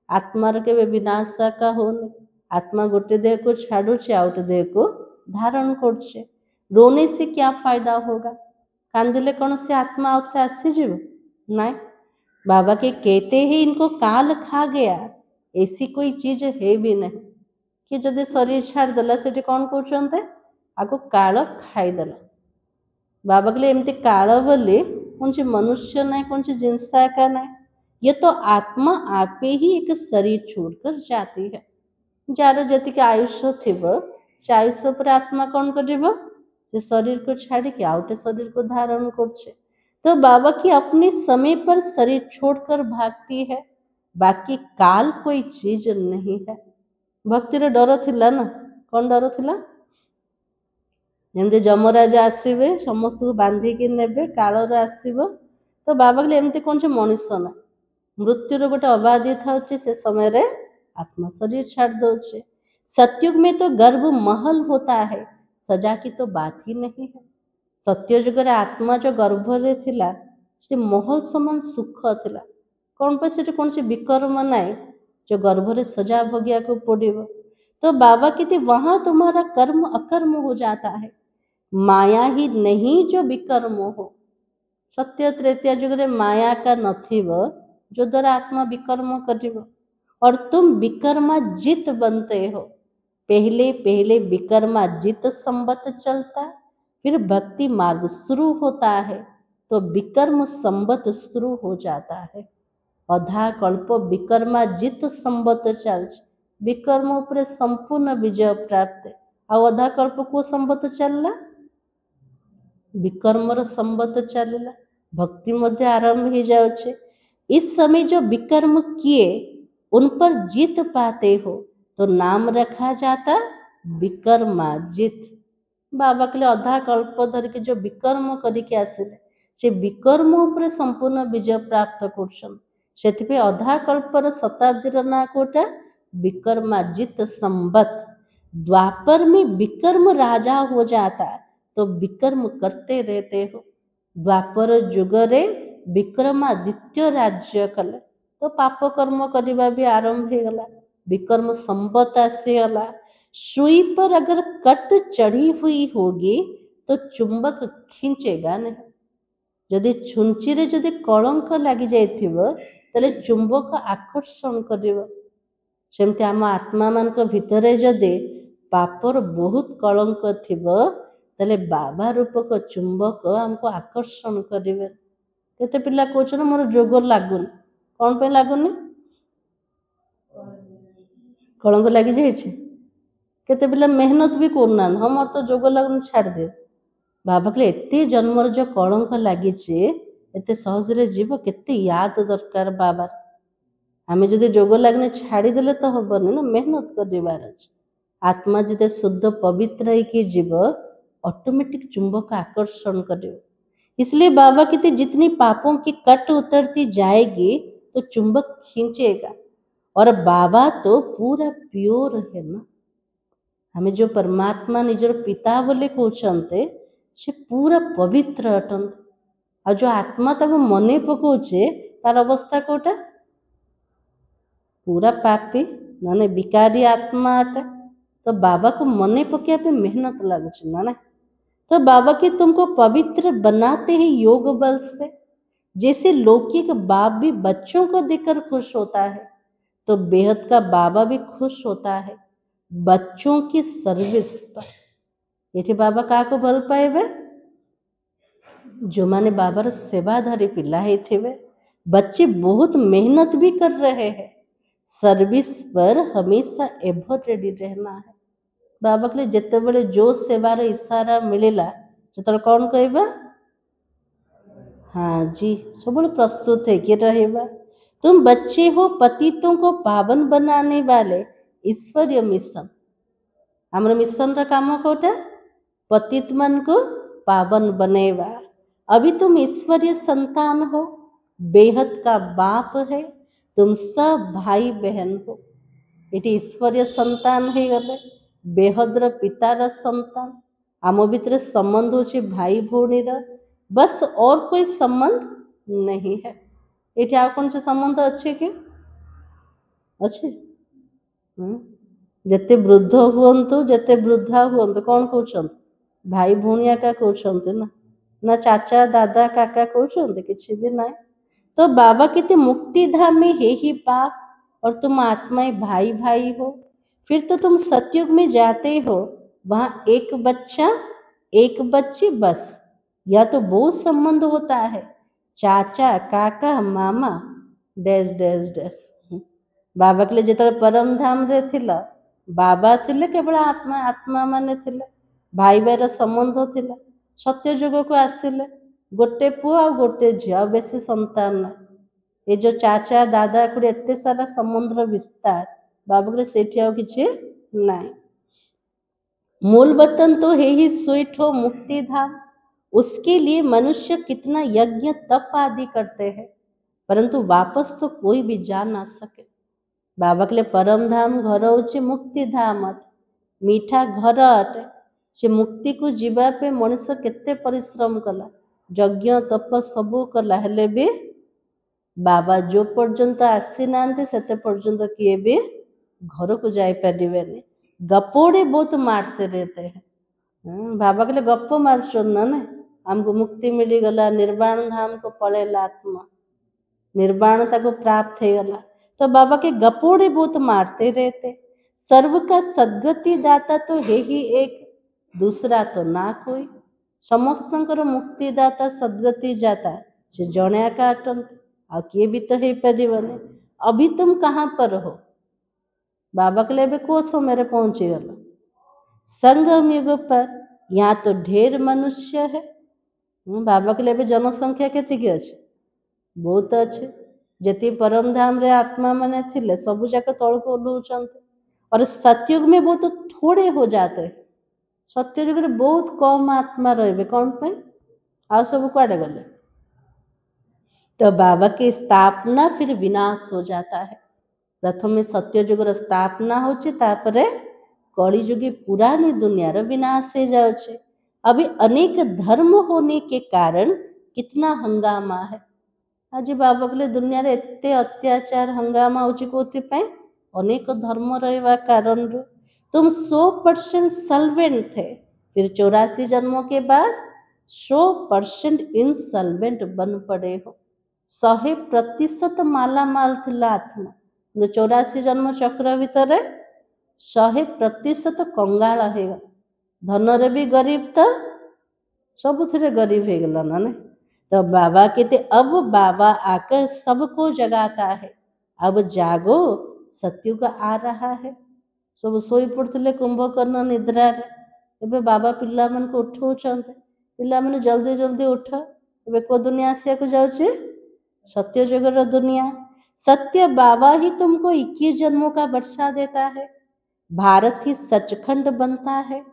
आत्मार के विनाश का होने। आत्मा गोटे देह को छाड़ुचे आउटे देह को धारण करछे। रोने से क्या फायदा होगा? कांदिले कौन से आत्मा आउथे आसीजिव ना। बाबा के कहते हैं इनको काल खा गया, ऐसी कोई चीज है भी नहीं कि जदि शरीर छाड़ देला से कौन कहते आगो काल खाईदेला। बाबा के लिए एमती काल बोली कौन सी मनुष्य ना, कौन सी जिनसा का ना। ये तो आत्मा आप ही एक शरीर छोड़कर जाती है। जार जी आयुष्य थी से आयुष्य पर आत्मा कौन कर शरीर को छाड़ी के आउटे शरीर को धारण कर। तो बाबा की अपने समय पर शरीर छोड़कर भागती है, बाकी काल कोई चीज नहीं है। भक्ति रे डर थिला ना। कौन डर थिला? जमती यमराजा आसवे समस्त को बांधिकी नेबे, कालर आसव तो बाबा कहले एमती कौन से मनीष ना मृत्युर गोटे अबाधी था से समय रे आत्मा शरीर छाड़ दौचे। सतयुग में तो गर्भ महल होता है, सजा की तो बात ही नहीं है। सत्य जुग रे आत्मा जो गर्भ रे थिला से महल समान सुख थिला। कौन पे से कौन से विकर्म नाई जो गर्भ रे सजा भोगिया को पड़िबो। तो बाबा कहते वहां तुम्हारा कर्म अकर्म हो जाता है, माया ही नहीं जो विकर्म हो। सत्य त्रेतीय जुग रे माया का नथिब जो द्वारा आत्मा विकर्म करिब और तुम विकर्माजित बनते हो। पहले पहले विकर्माजित संबत चलता, फिर भक्ति मार्ग शुरू होता है तो विकर्म संबत शुरू हो जाता है। अधा कल्प विकर्माजित संबत चल विकर्म उपरे संपूर्ण विजय प्राप्त आ अधा कल्प को संबत चलला विकर्मर संबत चलला भक्ति मध्य आरंभ हो जाए। इस समय जो विकर्म किए उन पर जीत पाते हो तो नाम रखा जाता विकर्माजित। बाबा के लिए अधा कल्प धर के जो विकर्म करके आसिले से विकर्म उपरे संपूर्ण विजय प्राप्त कर अधा कल्पर शताब्दी ना कोटा विकर्माजित संबत। द्वापर में विकर्म राजा हो जाता तो विकर्म करते रहते हो। द्वापर जुगरे विक्रमादित्य राज्य कले तो पाप कर्म करवा भी आरंभ हो गला, विकर्म संबत आसीगला। सुई पर अगर कट चढ़ी हुई होगी तो चुंबक खींचेगा नहीं। जदि छुंची रे जदि कलंक लगी जाइथिबो तले चुंबक आकर्षण करिवो। सेमती आम आत्मा मान भितरे जदि पापर बहुत कलंक थिबो तले बाबा रूपक चुंबक हमको आकर्षण करिवे। केते पिला कहछन मोर जोग लागुनी, कौन पे लागुनी? कलंक लगी जाइए। केते पिला मेहनत भी करना हम मोर तो जोग लागुनी छाड़ दे। बाबा कहले एते जन्मर जो कलंक लगी एते सहज रे जीव केते याद दरकार बाबा। आमे जदि जोग लगने छाड़ी देले तो हबनी ना, मेहनत करिवार अछि। आत्मा जदि शुद्ध पवित्र है कि जीव ऑटोमेटिक चुंबक आकर्षण करियो। इसलिए बाबा कहते जितनी पापों की कट उतरती जाएगी तो चुंबक खींचेगा। और बाबा तो पूरा प्योर है ना, हमें जो परमात्मा निजर पिता बोले कहते से पूरा पवित्र अटंत। और जो आत्मा तक मने पकाउचे तार अवस्था कोटा पूरा पापी ना विकारी आत्मा अटे। तो बाबा को मने पकड़ा पे मेहनत लगुच ना। तो बाबा के तुमको पवित्र बनाते हैं योग बल से। जैसे लौकिक बाप भी बच्चों को देखकर खुश होता है तो बेहद का बाबा भी खुश होता है बच्चों की सर्विस पर। ये बाबा का को भल पाए जो माने बाबार सेवाधारी पिला है थे बच्चे बहुत मेहनत भी कर रहे हैं। सर्विस पर हमेशा एवर रेडी रहना है। बाबा के जिते बड़े जो सेवार इशारा मिलेला जो कौन कहबा हाँ जी सब प्रस्तुत है कि रहेगा। तुम बच्चे हो पतितों को पावन बनाने वाले ईश्वरीय मिशन। हमारे मिशन रा काम कोटा पतित मन को पावन बनेवा। अभी तुम ईश्वरीय संतान हो, बेहद का बाप है, तुम सब भाई बहन हो। ये ईश्वरीय संतान है गले बेहद्र पितार संतान। आम भितर संबंध होचे भाई भौणी बस और कोई संबंध नहीं है। ये आ कौन से संबंध अच्छे कि अच्छे जिते वृद्ध हुंतु जिते वृद्धा हुंतु कौन कहते भाई भौणी का कहते ना ना चाचा दादा काका कहते किसी भी ना। तो बाबा कहते मुक्ति धाम में है ही बाप और तुम आत्माएं भाई भाई हो। फिर तो तुम सतयुग में जाते हो, वहाँ एक बच्चा एक बच्ची बस, या तो वो संबंध होता है चाचा काका मामा डैश डैश डैश। बाबा के लिए जिते परम धाम रे थिला बाबा थिले केवल आत्मा आत्मा माने थिले भाई भाईर संबंध थिला। सत्य जुग को आसिले गोटे पुआ और गोटे झिया बेसी संतान ना। ये जो चाचा दादा खुड़ी एते सारा संबंध विस्तार बाबा के सेठी आ किछि नाई। मूल वतन तो है ही स्वीट हो मुक्ति धाम। उसके लिए मनुष्य कितना यज्ञ तप आदि करते हैं, परंतु वापस तो कोई भी जा ना सके। बाबा कहले परम धाम घर होचे मुक्ति धाम अटे, मीठा घर अटे। से मुक्ति को जीवा पे मनुष्य केते परिश्रम कला, यज्ञ तप सबू कला, हेले भी बाबा जो पर्यंत आसी ना से पर्यंत किए भी घर को जाई पारे। गपोड़े बहुत मारते रहते हैं। बाबा कहले गप मारचो ना हमको मुक्ति मिली गला, निर्वाण धाम को पड़ेला आत्मा, निर्वाणता को प्राप्त हो गला। तो बाबा के गपोड़े बहुत मारते रहते। सर्व का सद्गति दाता तो है ही एक, दूसरा तो ना कोई। समस्तंकर मुक्तिदाता सद्गति जाता से जने का आ किए भी तो है परिवने। अभी तुम कहाँ पर हो? बाबा के लिए को सो मेरे पहुंचे गल संगम युग पर, यहाँ तो ढेर मनुष्य है। बाबा के लिए जनसंख्या केतिकी अच्छे? बहुत अच्छे। जति परम धाम रे आत्मा माने थिले सबु जाक तल को ओह्लौचंते, और सतयुग में बहुत थोड़े हो जाते हैं। सत्ययुग रे बहुत कम आत्मा रहे, कौन पे आ सब कुआडे गले? तो बाबा की स्थापना फिर विनाश हो जाता है। प्रथम सत्ययुगर स्थापना होचे, तापरे कलिजुगी पुरानी दुनिया रो विनाश हो जाउछे। अभी अनेक धर्म होने के कारण कितना हंगामा है। आज बाबा कहले दुनिया रे एते अत्याचार हंगामा होची कोथि पे? अनेक धर्म रहवा कारण। तुम 100% सल्वेंट थे, फिर 84 जन्मों के बाद 100% इंसल्वेंट बन पड़े हो। 100% माला माल थिला आत्मा, 84 जन्म चक्र भितर 100% कंगाल हो गला। धन रे भी गरीब, तो सबुथिरे गरीब हो गला ना। तो बाबा कहते अब बाबा आकर सबको जगाता है, अब जागो सत्युग आ रहा है। सब सोई पड़ते कुंभकर्ण निद्रा रे, एबे बाबा पिला मन को उठौछन्ते, पिला मन जल्दी जल्दी उठ, एबे को दुनिया आसिया को जाउछे? सत्य जगर दुनिया। सत्य बाबा ही तुमको 21 जन्मों का वर्षा देता है। भारत ही सचखंड बनता है,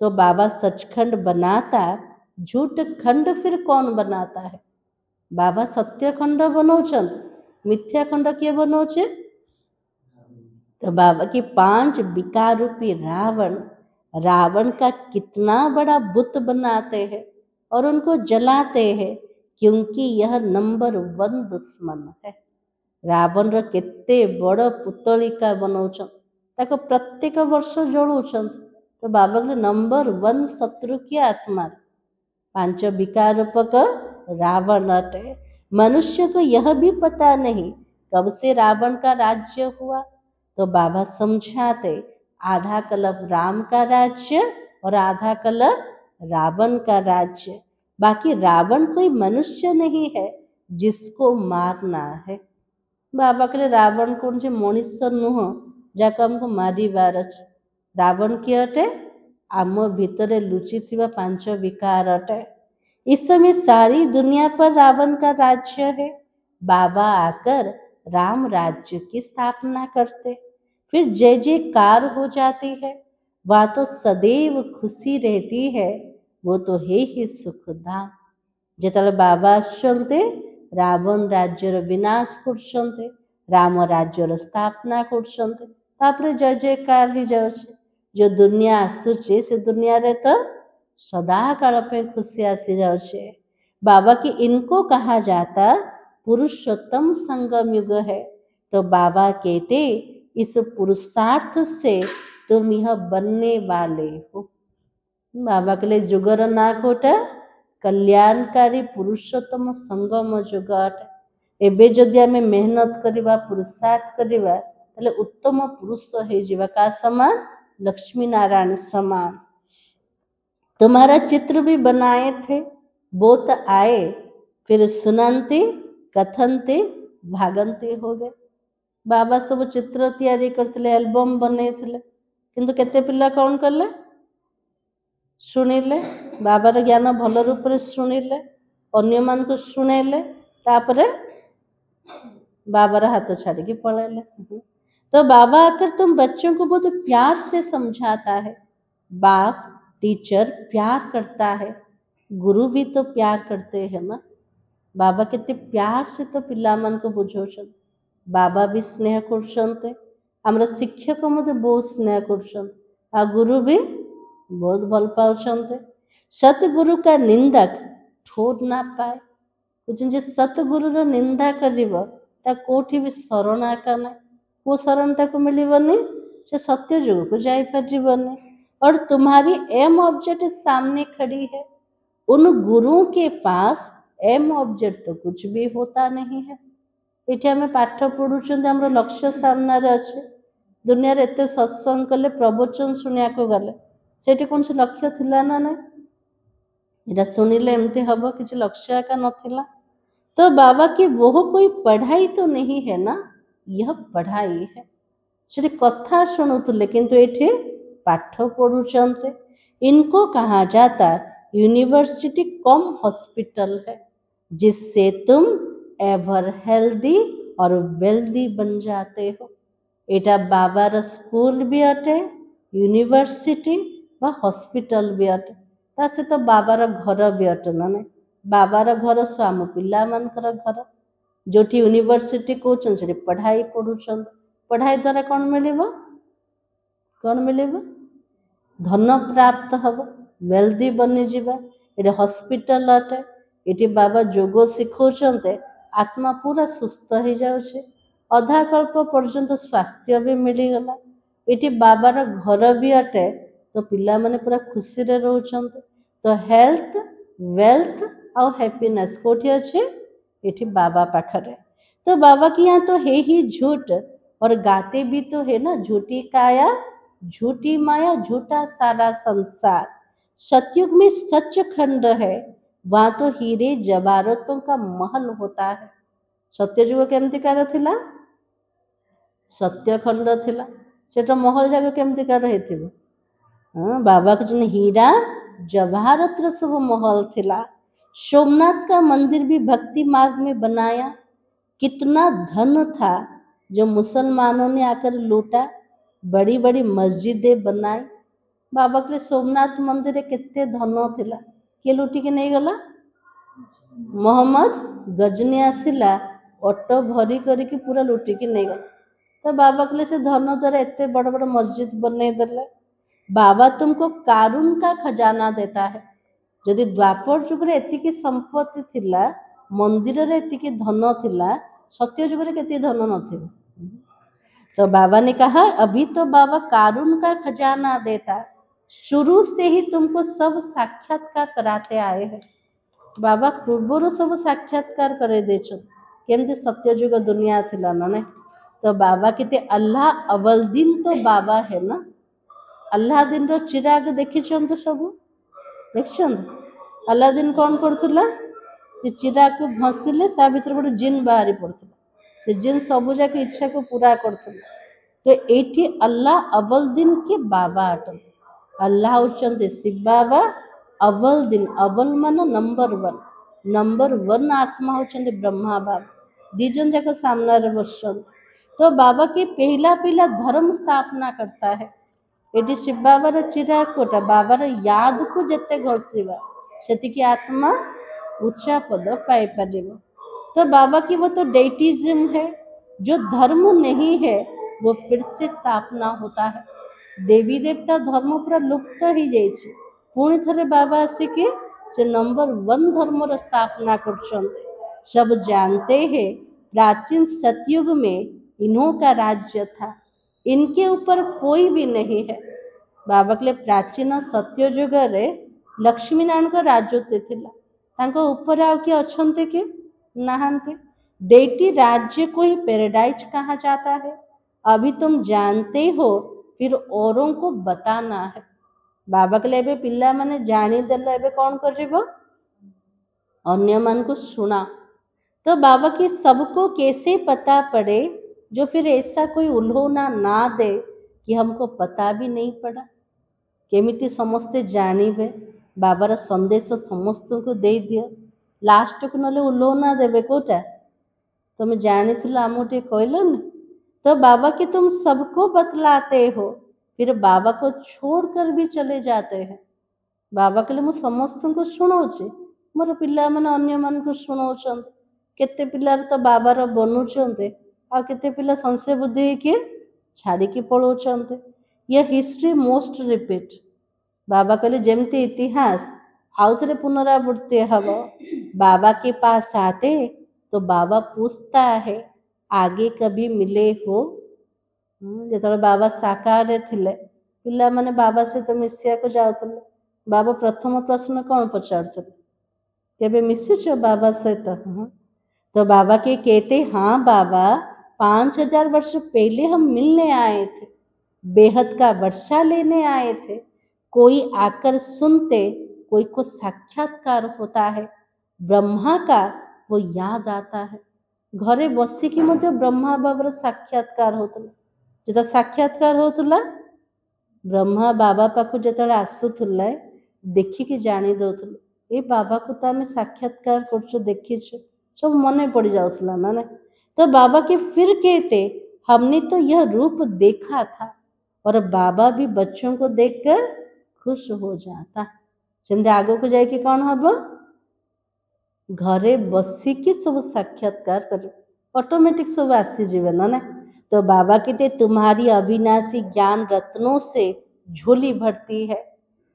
तो बाबा सचखंड बनाता, झूठ खंड फिर कौन बनाता है? बाबा सत्य खंड बनौछन, मिथ्या खंड किए बनौछे? तो बाबा की 5 विकार रूपी रावण का कितना बड़ा बुत बनाते हैं और उनको जलाते हैं, क्योंकि यह नंबर 1 दुश्मन है। रावण रो केते बड़ पुतलिका बनौछन, ताको प्रत्येक वर्ष जलुछन। तो बाबा के नंबर 1 शत्रु की आत्मा 5 विकार रूपक रावण अटे। मनुष्य को यह भी पता नहीं कब से रावण का राज्य हुआ। तो बाबा समझाते आधा कल्प राम का राज्य और आधा कल्प रावण का राज्य। बाकी रावण कोई मनुष्य नहीं है जिसको मारना है। बाबा कहले रावण कौन से मनुष्य नुह जाको हमको मारिबार अछि। रावण किए अटे? आम भितरे लुचि 5 विकार अटे। इस समय सारी दुनिया पर रावण का राज्य है। बाबा आकर राम राज्य की स्थापना करते, फिर जय जयकार हो जाती है। वहाँ तो सदैव खुशी रहती है, वो तो है ही सुखधाम। जेतले बाबा आसुचंते रावण राज्यर विनाश करछंते, राम राज्यर स्थापना करछंते, तापरे जय जयकार ही जाउछे। जो दुनिया आसुचे से दुनिया रे तो सदा काल पे खुशी आसी जाउछे। बाबा की इनको कहा जाता पुरुषोत्तम संगम युग है। तो बाबा कहते इस पुरुषार्थ से तुम यह बनने वाले हो। बाबा के लिए जुगर ना खोटा कल्याणकारी पुरुषोत्तम संगम जुग अटे। एबे जदि आमे मेहनत करिबा पुरुषार्थ करिबा ताले उत्तम पुरुष हो जिबा। का समान? लक्ष्मी नारायण समान। तुम्हारा चित्र भी बनाए थे, बहुत आए, फिर सुनंते कथनते भागंते हो गए। बाबा सब चित्र तैयारी करते, एल्बम बने थे, किंतु केते पिला कौन कले? शुणिले, बाबार ज्ञान भल रूप से शुणिले, अन्य मान को शुणेले, तापरे बाबार हाथ छाड़ी के पड़ेले। तो बाबा आकर तुम बच्चों को बहुत प्यार से समझाता है। बाप टीचर प्यार करता है, गुरु भी तो प्यार करते हैं ना। बाबा केते प्यार से तो पिलामान को बुझाउछन। बाबा भी स्नेह करछन्ते, हमरा शिक्षक मते बहुत स्नेह करछन, आ गुरु भी बहुत भल पाउछन्ते। सतगुरु का निंदक ठोर ना पाए। बुझन जे सतगुरुर निंदा करिब ता कोठी भी शरण आका ना, वो शरण ताको मिलिबनी, से सत्य जुग को जाई परिबनी। और तुम्हारी एम ऑब्जेक्ट सामने खड़ी है, उन गुरुओं के पास एम ऑब्जेक्ट तो कुछ भी होता नहीं है। ये आम पाठ पढ़ुं, आम लक्ष्य सामने अच्छे, दुनिया एत सत्संग कले प्रवचन शुणा गले से कौन से लक्ष्य थिला ना ना, ये शुणिले एमती हम किसी लक्ष्य एका नथिला। तो बाबा की वो कोई पढ़ाई तो नहीं है ना, यह पढ़ाई है। से कथा शुणुले किंतु ये पाठ पढ़ुचंते। इनको कहा जाता यूनिवर्सिटी कम हॉस्पिटल है, जिससे तुम एवर हेल्दी और वेल्दी बन जाते हो। एटा बाबार स्कूल भी अटे, यूनिवर्सिटी व हॉस्पिटल भी अटे, ता सहित बाबार घर भी अटे ना। बाबार घर स्वाम पिला मानकर घर, जोठी यूनिवर्सिटी कहउछन से पढ़ाई पढ़ुछन। पढ़ाई द्वारा कौन मिलिब, कौन मिलिब, धन प्राप्त हब, वेल्दी बनी जीवा। ये हॉस्पिटल अटे, ये बाबा जोग शिखौछन्ते, आत्मा पूरा सुस्थ हो जाउछे, अधा कल्प पर्यंत स्वास्थ्य भी मिलगला। ये बाबार घर भी अटे, तो पिला माने पूरा खुशी रे रहउछन्ते। तो हेल्थ, वेल्थ और हैप्पीनेस कोठी अच्छे, ये बाबा पाखरे। तो बाबा की यहाँ तो है ही झूठ, और गाते भी तो है ना, झूठी काया झूठी माया झूठा सारा संसार। सतयुग में सच खंड है, वहां तो हीरे जवाहरातों का महल होता है। सत्ययुग केमतिकार थिला, सत्य खंड थिला, सेटा महल जाग केमतिकार हेथिबो। हाँ, बाबा के जन हीरा जवाहरत सब महल थिला। सोमनाथ का मंदिर भी भक्ति मार्ग में बनाया। कितना धन था जो मुसलमानों ने आकर लूटा, बड़ी बड़ी मस्जिदें बनाई। बाबा के सोमनाथ मंदिर केते धन थिला, किए लुटी के नहीं गला, मोहम्मद गजनी आसिला ऑटो भरी करके पूरा लुटी के नहीं गला। तो बाबा के से धन द्वारा एते बड़ बड़ मस्जिद बने देले। बाबा तुमको कारून का खजाना देता है। यदि द्वापर जुग रे एतिकी संपत्ति थिला, मंदिर रे एतिकी धन थिला, सत्य जुग रे केते धन नथिबो। तो बाबा ने कहा अभी तो बाबा कारून का खजाना देता, शुरू से ही तुमको सब साक्षात्कार कराते आए हैं। बाबा पूर्वर सब साक्षात्कार करे देछन, केमती सत्ययुग दुनिया थिला ना। तो बाबा कहते अल्लाह अवल दिन तो बाबा है ना। अल्लाह दिन रो चिराग देखिछन तो सब देखिछन। अल्लाह दिन कौन करथुला, से चिराग को घसिले सा भीतर गोटे जिन बाहरी पड़थुला, से जिन सबु जाक इच्छा को पूरा करथुला। तो एठी अल्लाह अवल दिन के बाबा अटन। अल्लाह होचंते शिव बाबा, अवल दिन, अवल मान नंबर वन आत्मा होचंते ब्रह्मा बाबा, दीजन जाक सामने रे बसछन। तो बाबा के पहला पहला धर्म स्थापना करता है। ये शिव बाबार चिराग कोटा बाबार याद को जिते घसीबा सेतिकी आत्मा उच्चा पद पाई पारिबो। तो बाबा की वो तो डेटिज्म है, जो धर्म नहीं है वो फिर से स्थापना होता है। देवी देवता धर्म पूरा लुप्त ही जाइए, पुणी थे बाबा आसिके से नंबर वन धर्म स्थापना कर। सब जानते हैं प्राचीन सतयुग में इन्हों का राज्य था, इनके ऊपर कोई भी नहीं है। बाबा के प्राचीन सत्ययुग रे लक्ष्मी नारायण का राजत्व थिला, तांको ऊपर आउ किए अछंते के नहांते। डेटी राज्य को ही पैराडाइज कहा जाता है। अभी तुम जानते हो, फिर औरों को बताना है। बाबा के लिए पिला माने जानी देले एबे कौन करिबो, अन्य मन को सुना। तो बाबा की सबको कैसे पता पड़े, जो फिर ऐसा कोई उल्होना ना दे कि हमको पता भी नहीं पड़ा। केमिति समस्ते जानिबे, बाबार संदेश समस्त को दे दियो, लास्ट को नले उल्होना देबे कोटा तुम जानी आमको टे कहलन। तो बाबा की तुम सबको बतलाते हो, फिर बाबा को छोड़कर भी चले जाते हैं। बाबा कहले मु समस्त को शुणाऊँ मोर पिला माने अन्य मान को शुणाउछन केते पिलार तो बाबार बनुचंते आ केते पिला संशय बुद्धि के छाड़ी की पळौचंते ये हिस्ट्री मोस्ट रिपीट बाबा कहले जेमती इतिहास आउथरे पुनरावृत्ति हब बाबा के पास आते तो बाबा पूछता है आगे कभी मिले हो जो बाबा साकार थिले पिला माने बाबा सहित मिसिया को जाउथले बाबा प्रथम प्रश्न कौन पचारते केबे मिसिछ बाबा सहित तो बाबा के कहते हाँ बाबा 5000 वर्ष पहले हम मिलने आए थे बेहद का वर्षा लेने आए थे कोई आकर सुनते कोई को साक्षात्कार होता है ब्रह्मा का वो याद आता है घरे बसिकी मध्य ब्रह्मा बाबार साक्षात्कार होता जो साक्षात्कार होता ब्रह्मा बाबा पाखु जो आसूला देखिकी जानी दौले ये बाबा को तो आम साक्षात्कार कर देखीछु सब मन पड़ जाऊला ना तो बाबा के फिर कहते हमने तो यह रूप देखा था और बाबा भी बच्चों को देखकर खुश हो जाता जमी आग को जाकि कौन हम घरे बसिकी सब साक्षात्कार कर ऑटोमेटिक सब आसीजे ना तो बाबा कहते तुम्हारी अविनाशी ज्ञान रत्नों से झोली भरती है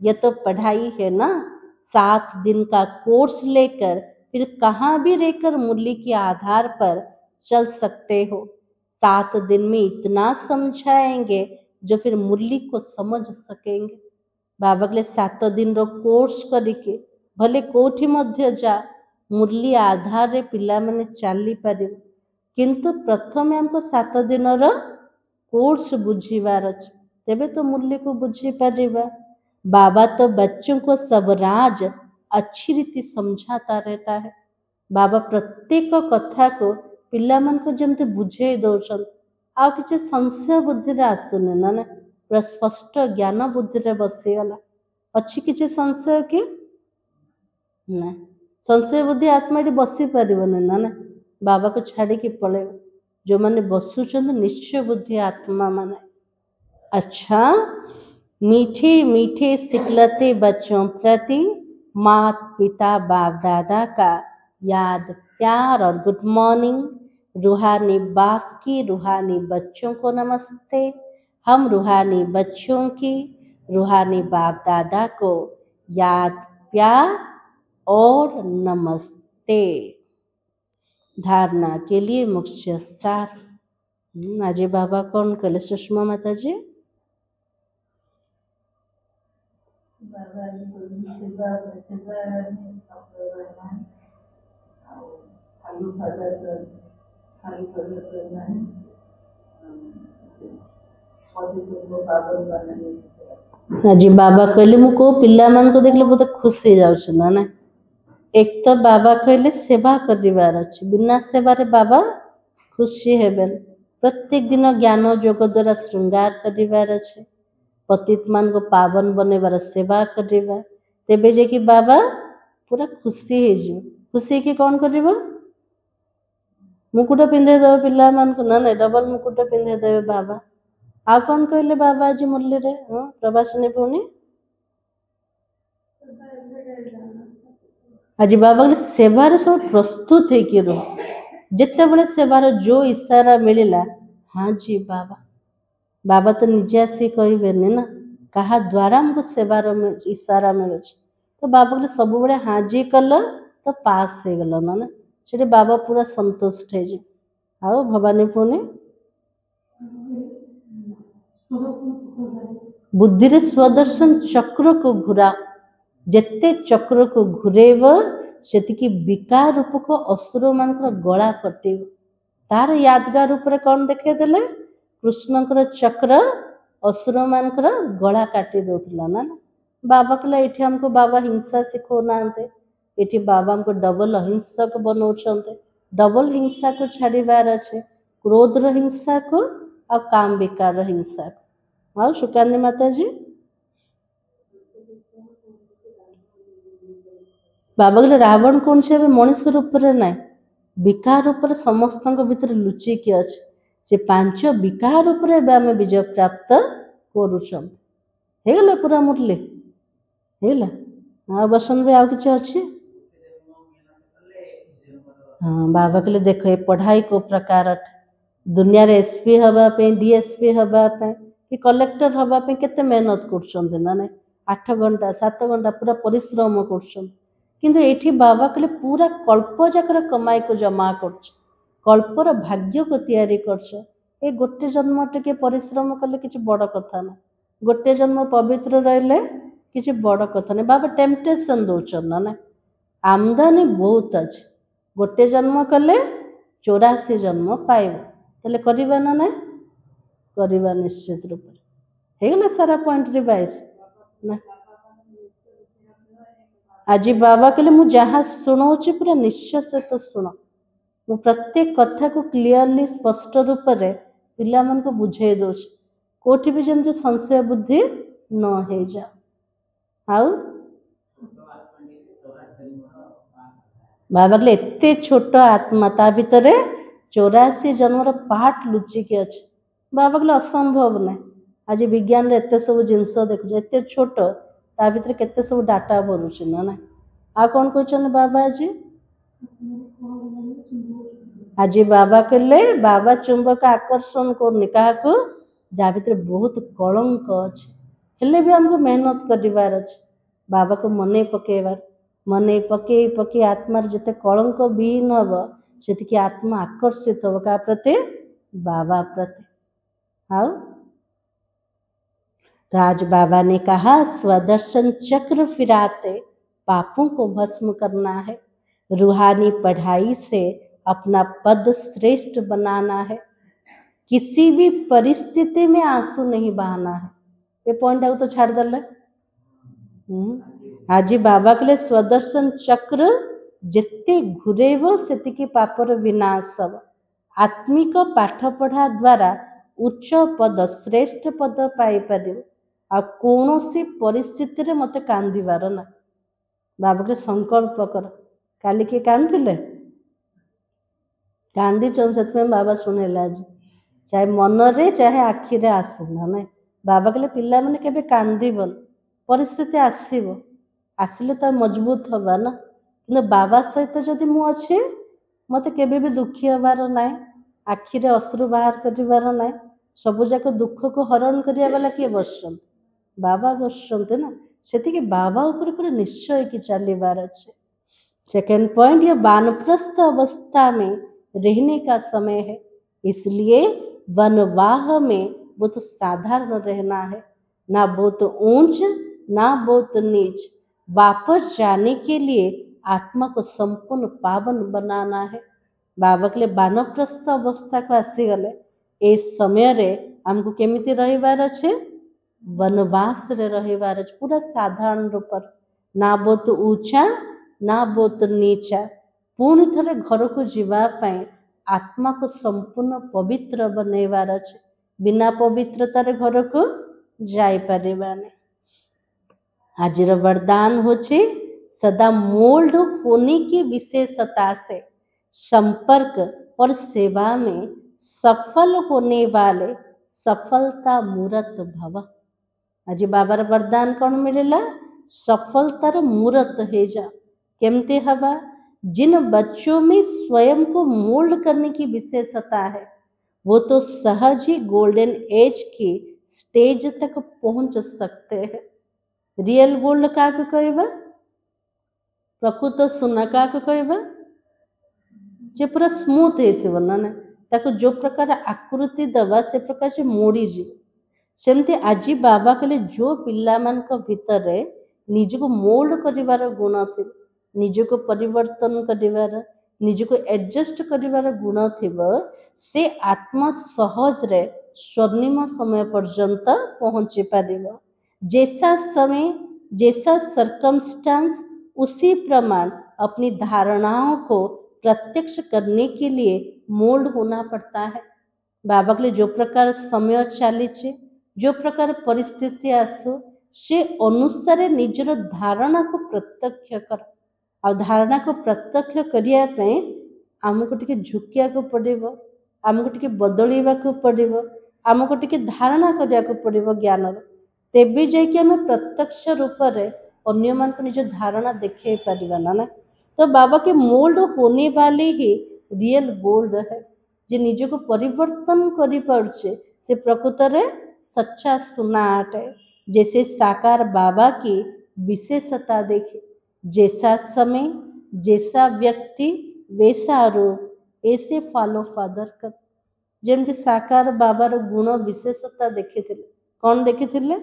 यह तो पढ़ाई है ना 7 दिन का कोर्स लेकर फिर कहाँ भी रहकर मुरली के आधार पर चल सकते हो 7 दिन में इतना समझाएंगे जो फिर मुरली को समझ सकेंगे बाबा के 7 दिन रो कोर्स करके भले कोठी मध्य जा मुरली आधार रे पिला माने चली पारे किंतु प्रथम हमको 7 दिन रो कोर्स बुझीवार अछि तेबे तो मुरली को बुझी पारिबा बाबा तो बच्चों को सब राज अच्छी रीति समझाता रहता है बाबा प्रत्येक कथा को पिला मन को जमते बुझे दौरान आ किसी संशय बुद्धि रे आसुने ना पूरा स्पष्ट ज्ञान बुद्धि रे बसीगला अच्छी किसी संशय कि ना संशय बुद्धि आत्मा बसी पारन ना बाबा को छाड़ी की पड़े जो मैंने बसुचंद निश्चय बुद्धि आत्मा माने अच्छा मीठे मीठे सिकलते बच्चों प्रति मात पिता बाप दादा का याद प्यार और गुड मॉर्निंग रूहानी बाप की रूहानी बच्चों को नमस्ते हम रूहानी बच्चों की रूहानी बाप दादा को याद प्यार और नमस्ते धारणा के लिए मुख्य सार आज बाबा कौन कहले सुषमा माता जी बाबा सेवा सेवा खाली करना है आज बाबा कहले मु को पिला मान को देखले बहुत खुशी जाउछ ना एक तो बाबा कहले सेवा करिवार अछि बिना सेवा रे बाबा खुशी हेबेन प्रत्येक दिन ज्ञान योग द्वारा श्रृंगार करिवार अछि पतित मान को पावन बनेबार सेवा करिबा तेबे जे कि बाबा पूरा खुशी हे जी खुशी के कौन करिबो मुकुट पिंधे देव पिला मान को ना डबल मुकुट पिंधे देवे बाबा आ कौन कहले बाबा आज मुरली रे प्रभासनी भौणी आज बाबा के सेवार सब प्रस्तुत है कि जिते बड़े सेवार जो इशारा मिलला हाँ जी बाबा बाबा तो निजे आसी कहे ना कहा द्वारा हमको सेवार इशारा मिलूँ तो बाबा के सब बड़े हाँ जी कल तो पास हो गल ना से बाबा पूरा संतुष्ट है आओ भवानी पुणे बुद्धि रे स्वदर्शन चक्र को घुरा जेते चक्र को घुरेब से विकार रूप को असुर मान गला कटे तार यादगार रूप में कौन देखे देले कृष्ण चक्र असुर मान गला काटी दौला ना बाबा कहला ये हमको बाबा हिंसा सिखौना ये बाबा हमको डबल अहिंसक बनाऊँ डबल हिंसा को छाड़बार अच्छे क्रोध हिंसा को आ काम विकार हिंसा को आओ सुकानी माता जी बाबा कहले रावण कौन से मनुष्य रूप में ना विकार रूप समस्त भीतर लुचिकी अच्छे से 5 विकार रूप आम विजय प्राप्त करुँच पूरा मुरली है। हाँ बसन भी आउ किसी अच्छी। हाँ बाबा कहले देख ये पढ़ाई को प्रकार दुनिया रे एसपी हवा पे डीएसपी हवा पे कि कलेक्टर हवा पे केते मेहनत करछन ना नहीं 8 घंटा 7 घंटा पूरा परिश्रम करछन किंतु एठी बाबा कहले पूरा कल्प जाकर कमाई को जमा करछ कल्पर भाग्य को तैयारी करछ ए गोटे जन्म टिके परिश्रम कले किछि बड़ कथा ना गोटे जन्म पवित्र रहले किछि बड़ कथा नहीं बाबा टेम्पटेशन दौचन ना ना आमदानी बहुत अच्छे गोटे जन्म कले 84 जन्म पाइब तेले करिबा ना ना करिबा निश्चित रूप हेगला सारा पॉइंट रिवाइज ना आज बाबा कहले मु जहाँ शुणाऊँ पूरा निश्चय से तो शुण मु प्रत्येक कथा को क्लीयरली स्पष्ट रूप से पिला मन को बुझे दौच कोठी भी जमती संशय बुद्धि न हो जा आउ बाबा कहले एते छोट आत्मा ता भितर 84 जन्मर पार्ट लुचिकी अच्छे बाबा कहले असंभव ना आज विज्ञान रे एते सब जिनस देखु एते छोट ता भितर केते सब डाटा भरुछि ना ना आ कौन कहछन बाबा आज बाबा कहले बाबा चुंबक आकर्षण करनी काहाकू जा भितर बहुत कलंक अच्छे हेले भी हमको मेहनत करिवार अच्छे बाबा को मने पकेवार मने पके पके आत्मार जिते कलंक विहीन हम से आत्मा आकर्षित हम क्या प्रति बाबा प्रति हाँ तो आज बाबा ने कहा स्वदर्शन चक्र फिराते पापों को भस्म करना है रूहानी पढ़ाई से अपना पद श्रेष्ठ बनाना है किसी भी परिस्थिति में आंसू नहीं बहाना है ये पॉइंट आउ तो छाड़ दल आज बाबा के लिए स्वदर्शन चक्र जिते घुरेब से पापर विनाश हम आत्मिक पाठ पढ़ा द्वारा उच्च पद श्रेष्ठ पद पाइपर आ कौन सी परिस्थिति रे मते कांदिबार ना बाबा के संकल्प कर काली के कांदिले कांदी चन से बाबा शुणेला आज चाहे मन रे चाहे आखि रे आसना ना बाबा कहले पिला माने केबे कांदिबन परिस्थिति आसीबो आसिले तो मजबूत हवा ना कि बाबा सहित जदि मु अच्छे मत केबे भी दुखी हबार ना आखिरे अश्रु बाहर कर ना सबू जाक दुख को हरण करिया वाला किए बसन बाबा बसते ना से बाबा ऊपर पूरा निश्चय की चलबार अच्छे सेकेंड पॉइंट ये वानप्रस्थ अवस्था में रहने का समय है इसलिए वनवाह में बहुत साधारण रहना है ना बहुत ऊंच ना बहुत नीच वापस जाने के लिए आत्मा को संपूर्ण पावन बनाना है बाबा के लिए वानप्रस्थ अवस्था को आसीगले ए समय रे हमको केमिति रहिबार अच्छे वनवास रे रहिबार अच्छे पूरा साधारण रूप ना बहुत ऊंचा ना बहुत नीचा पुणी थे घर को जीवाई आत्मा को संपूर्ण पवित्र बनैबार अच्छे बिना पवित्रतार घर को जापर आज वरदान होचे सदा मोल्ड होने की विशेषता से संपर्क और सेवा में सफल होने वाले सफलता मूर्त भव आज बाबार वरदान कौन मिलेला सफलतार मूर्त हे जा केमते हवा जिन बच्चों में स्वयं को मोल्ड करने की विशेषता है वो तो सहज ही गोल्डन एज की स्टेज तक पहुंच सकते हैं रियल गोल्ड क्या कहबा प्रकृत सुना क्या कहबा जे पूरा स्मूथ हो ना ताको जो प्रकार आकृति दवा से प्रकार से मोड़ीजी सेमती आज बाबा कहले जो पिला मान भितर निज को मोल्ड करिवार गुण थी निज को परिवर्तन करिवार निज को एडजस्ट करिवार गुण थिब से आत्मा सहज रे स्वर्णिम समय पर्यंत पहुँची पारिबो जैसा समय जैसा सर्कमस्टांस उसी प्रमाण अपनी धारणाओं को प्रत्यक्ष करने के लिए मोल्ड होना पड़ता है बाबा के लिए जो प्रकार समय चली जो प्रकार परिस्थिति आसु से अनुसार निजर धारणा को प्रत्यक्ष कर आ धारणा को प्रत्यक्ष करने आमको टिके झुकिया को पड़ो आमको टिके बदलवा को पड़ो आमको टिके धारणा करने को पड़ो ज्ञान तेबे जाकि आम प्रत्यक्ष रूप से अन्य मान को निज धारणा देखे पारिबा ना। तो बाबा के मोल्ड होने वाले ही रियल गोल्ड है। जे निज को परिवर्तन करि पारुछे से प्रकृत रे सच्चा सुना अटे। जैसे साकार बाबा की विशेषता देखे, जैसा समय जैसा व्यक्ति वैसा रूप ऐसे फॉलो फादर कर। जेमती साकार बाबार गुण विशेषता देखिथिले। कौन देखिथिले?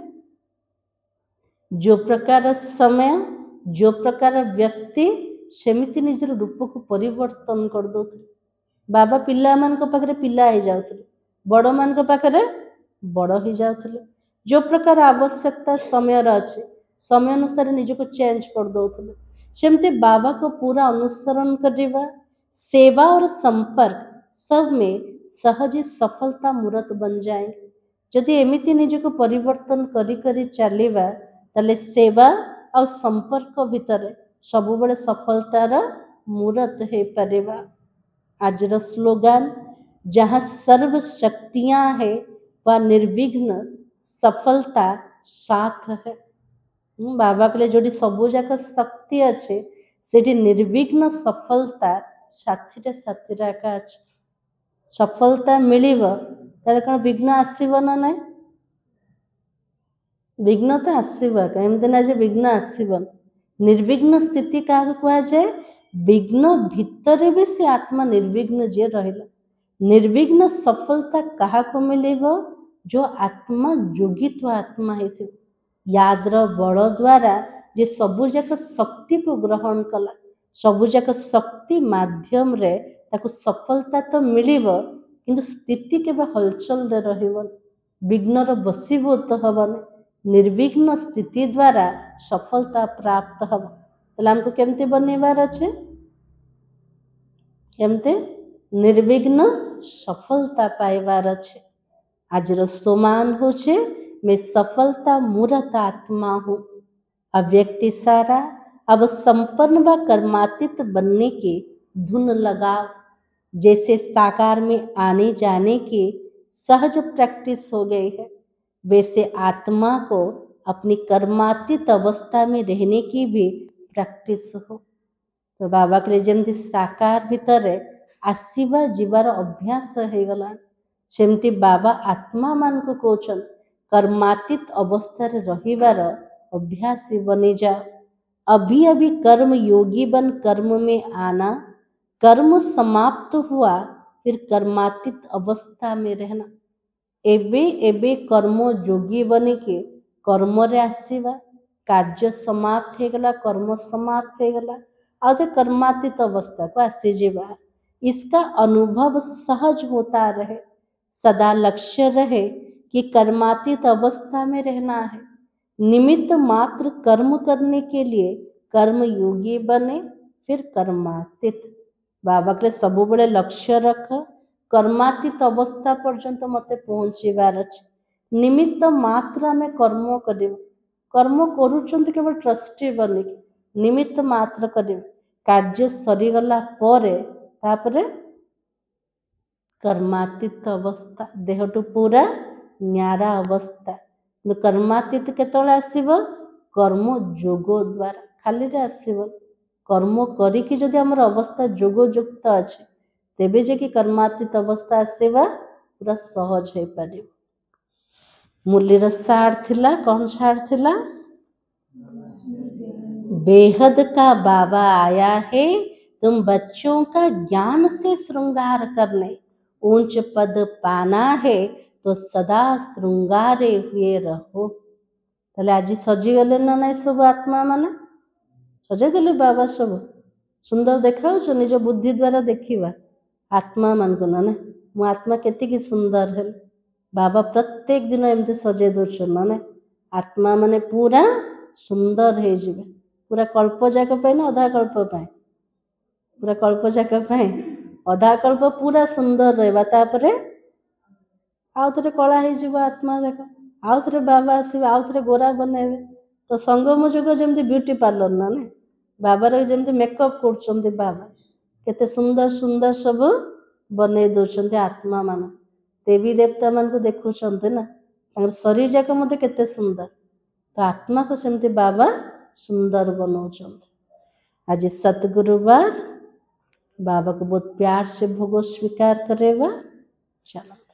जो प्रकार समय जो प्रकार व्यक्ति सेमिति निजर रूप को परिवर्तन कर दौथिले। बाबा पिला मान को पाखरे पिला ही जाउथिले, बड़ मान को पाखरे बड़ ही जाउथिले। जो प्रकार आवश्यकता समय अच्छे समय अनुसार निज को चेंज कर दौथिले। सेमती बाबा को पूरा अनुसरण करवा, सेवा और संपर्क सब में सहज सफलता मूरत बन जाएंगे। जदि एमिति निज को परिवर्तन करी करी चलिबा ताले सेवा और संपर्क भितर सबुबले सफलतार मूरत है परिबा। आजर स्लोगान जहाँ सर्व शक्तियाँ है वह निर्विघ्न सफलता साथ है। बाबा कहले जोड़ी सबू जाक शक्ति अच्छे सेठी निर्विघ्न सफलता साथी रे साथी एका अच्छे। सफलता मिलिबो ताले कौन विघ्न आसीबो ना नहीं? विघ्न तो आसीबो का एमती ना जे विघ्न आसीबो। निर्विघ्न स्थिति क्या कह जाए? विघ्न भितर भी से आत्मा निर्विघ्न जे रहिला। निर्विघ्न सफलता क्या को मिलिबो? जो आत्मा योगित्व आत्मा है। याद्र बड़ द्वारा जे सबुजाक शक्ति को ग्रहण कला, सबुजाक शक्ति माध्यम रे ताको सफलता तो मिलिबो किंतु स्थिति केबे हलचल रे रहिबो, विघ्नर बसीभूत हबनी। निर्विघ्न स्थिति द्वारा सफलता प्राप्त हब। ताले हमको केमते बनेबार अच्छे? केमते निर्विघ्न सफलता पाइबार अच्छे। आजर सोमान होचे मैं सफलता मूरत आत्मा हूँ। अव्यक्ति सारा अब संपन्न व कर्मातीत बनने की धुन लगाओ। जैसे साकार में आने जाने की सहज प्रैक्टिस हो गई है, वैसे आत्मा को अपनी कर्मातीत अवस्था में रहने की भी प्रैक्टिस हो। तो बाबा के जमती साकार भितर आसीबा जीवार अभ्यास हो गला, सेमती बाबा आत्मा मान को कहउछन कर्मातीत अवस्था रे रहिबार अभ्यासी बनी जाओ। अभी अभी कर्म योगी बन कर्म में आना, कर्म समाप्त हुआ फिर कर्मातीत अवस्था में रहना। एबे एबे कर्म योगी बने के कर्म रे आसीबा, कार्य समाप्त हो गला, कर्म समाप्त हो गला, आउ कर्मातीत अवस्था को आसी जीवा। इसका अनुभव सहज होता रहे, सदा लक्ष्य रहे कि कर्मातीत अवस्था में रहना है। निमित्त मात्र कर्म करने के लिए कर्म योगी बने फिर कर्मातीत। बाबा के सबु बड़े लक्ष्य रख कर्मातीत अवस्था पर्यंत मते पहुँचीबार अछि। निमित्त मात्र में कर्म करिब, कर्म करूचंत केवल ट्रस्टी बने निमित्त मात्र करिब, कार्य सरीगला परे तापरे कर्मातीत अवस्था देहटू पूरा न्यारा अवस्था। कर्मातीत केतले आसीबो? कर्म जोग द्वारा खाली रे आसीबो। कर्म करिकी जदि हमर अवस्था जोग युक्त अछि तेबे जे कि कर्मातीत अवस्था आसीबा पूरा सहज हो पारे। मुरलीर सार थिला, कौन सार थिला? बेहद का बाबा आया है तुम बच्चों का ज्ञान से श्रृंगार करने, ऊंच पद पाना है तो सदा श्रृंगारे हुए रहो। ताले आज सजीगले ना नहीं सब आत्मा माने सजाई देले बाबा सब सुंदर देखा निज बुद्धि द्वारा देखिबा आत्मा मान को ना मु आत्मा केतिकी सुंदर है। बाबा प्रत्येक दिन एमती सजाई दौन ना आत्मा माने पूरा सुंदर हो जिवे, पूरा कल्प जाक ना अधा कल्प पाए, पूरा कल्प जाक अधा कल्प पूरा सुंदर रहा, तापरे आउ थे कला हो आत्मा जाक, आउ थे बाबा आसवे आउ थे गोरा बनइबे। तो संगम जुग जमी ब्यूटी पार्लर ना ने बाबार जमी मेकअप कर बाबा केते सुंदर सुंदर सब बनई दौरान आत्मा मान। देवी देवता मान को देखुं ना शरीर जाक मत केते सुंदर, तो आत्मा को सेमती बाबा सुंदर बनाउछन्। आज सतगुरुवार बाबा को बहुत प्यार से भोग स्वीकार करेवा। चलो।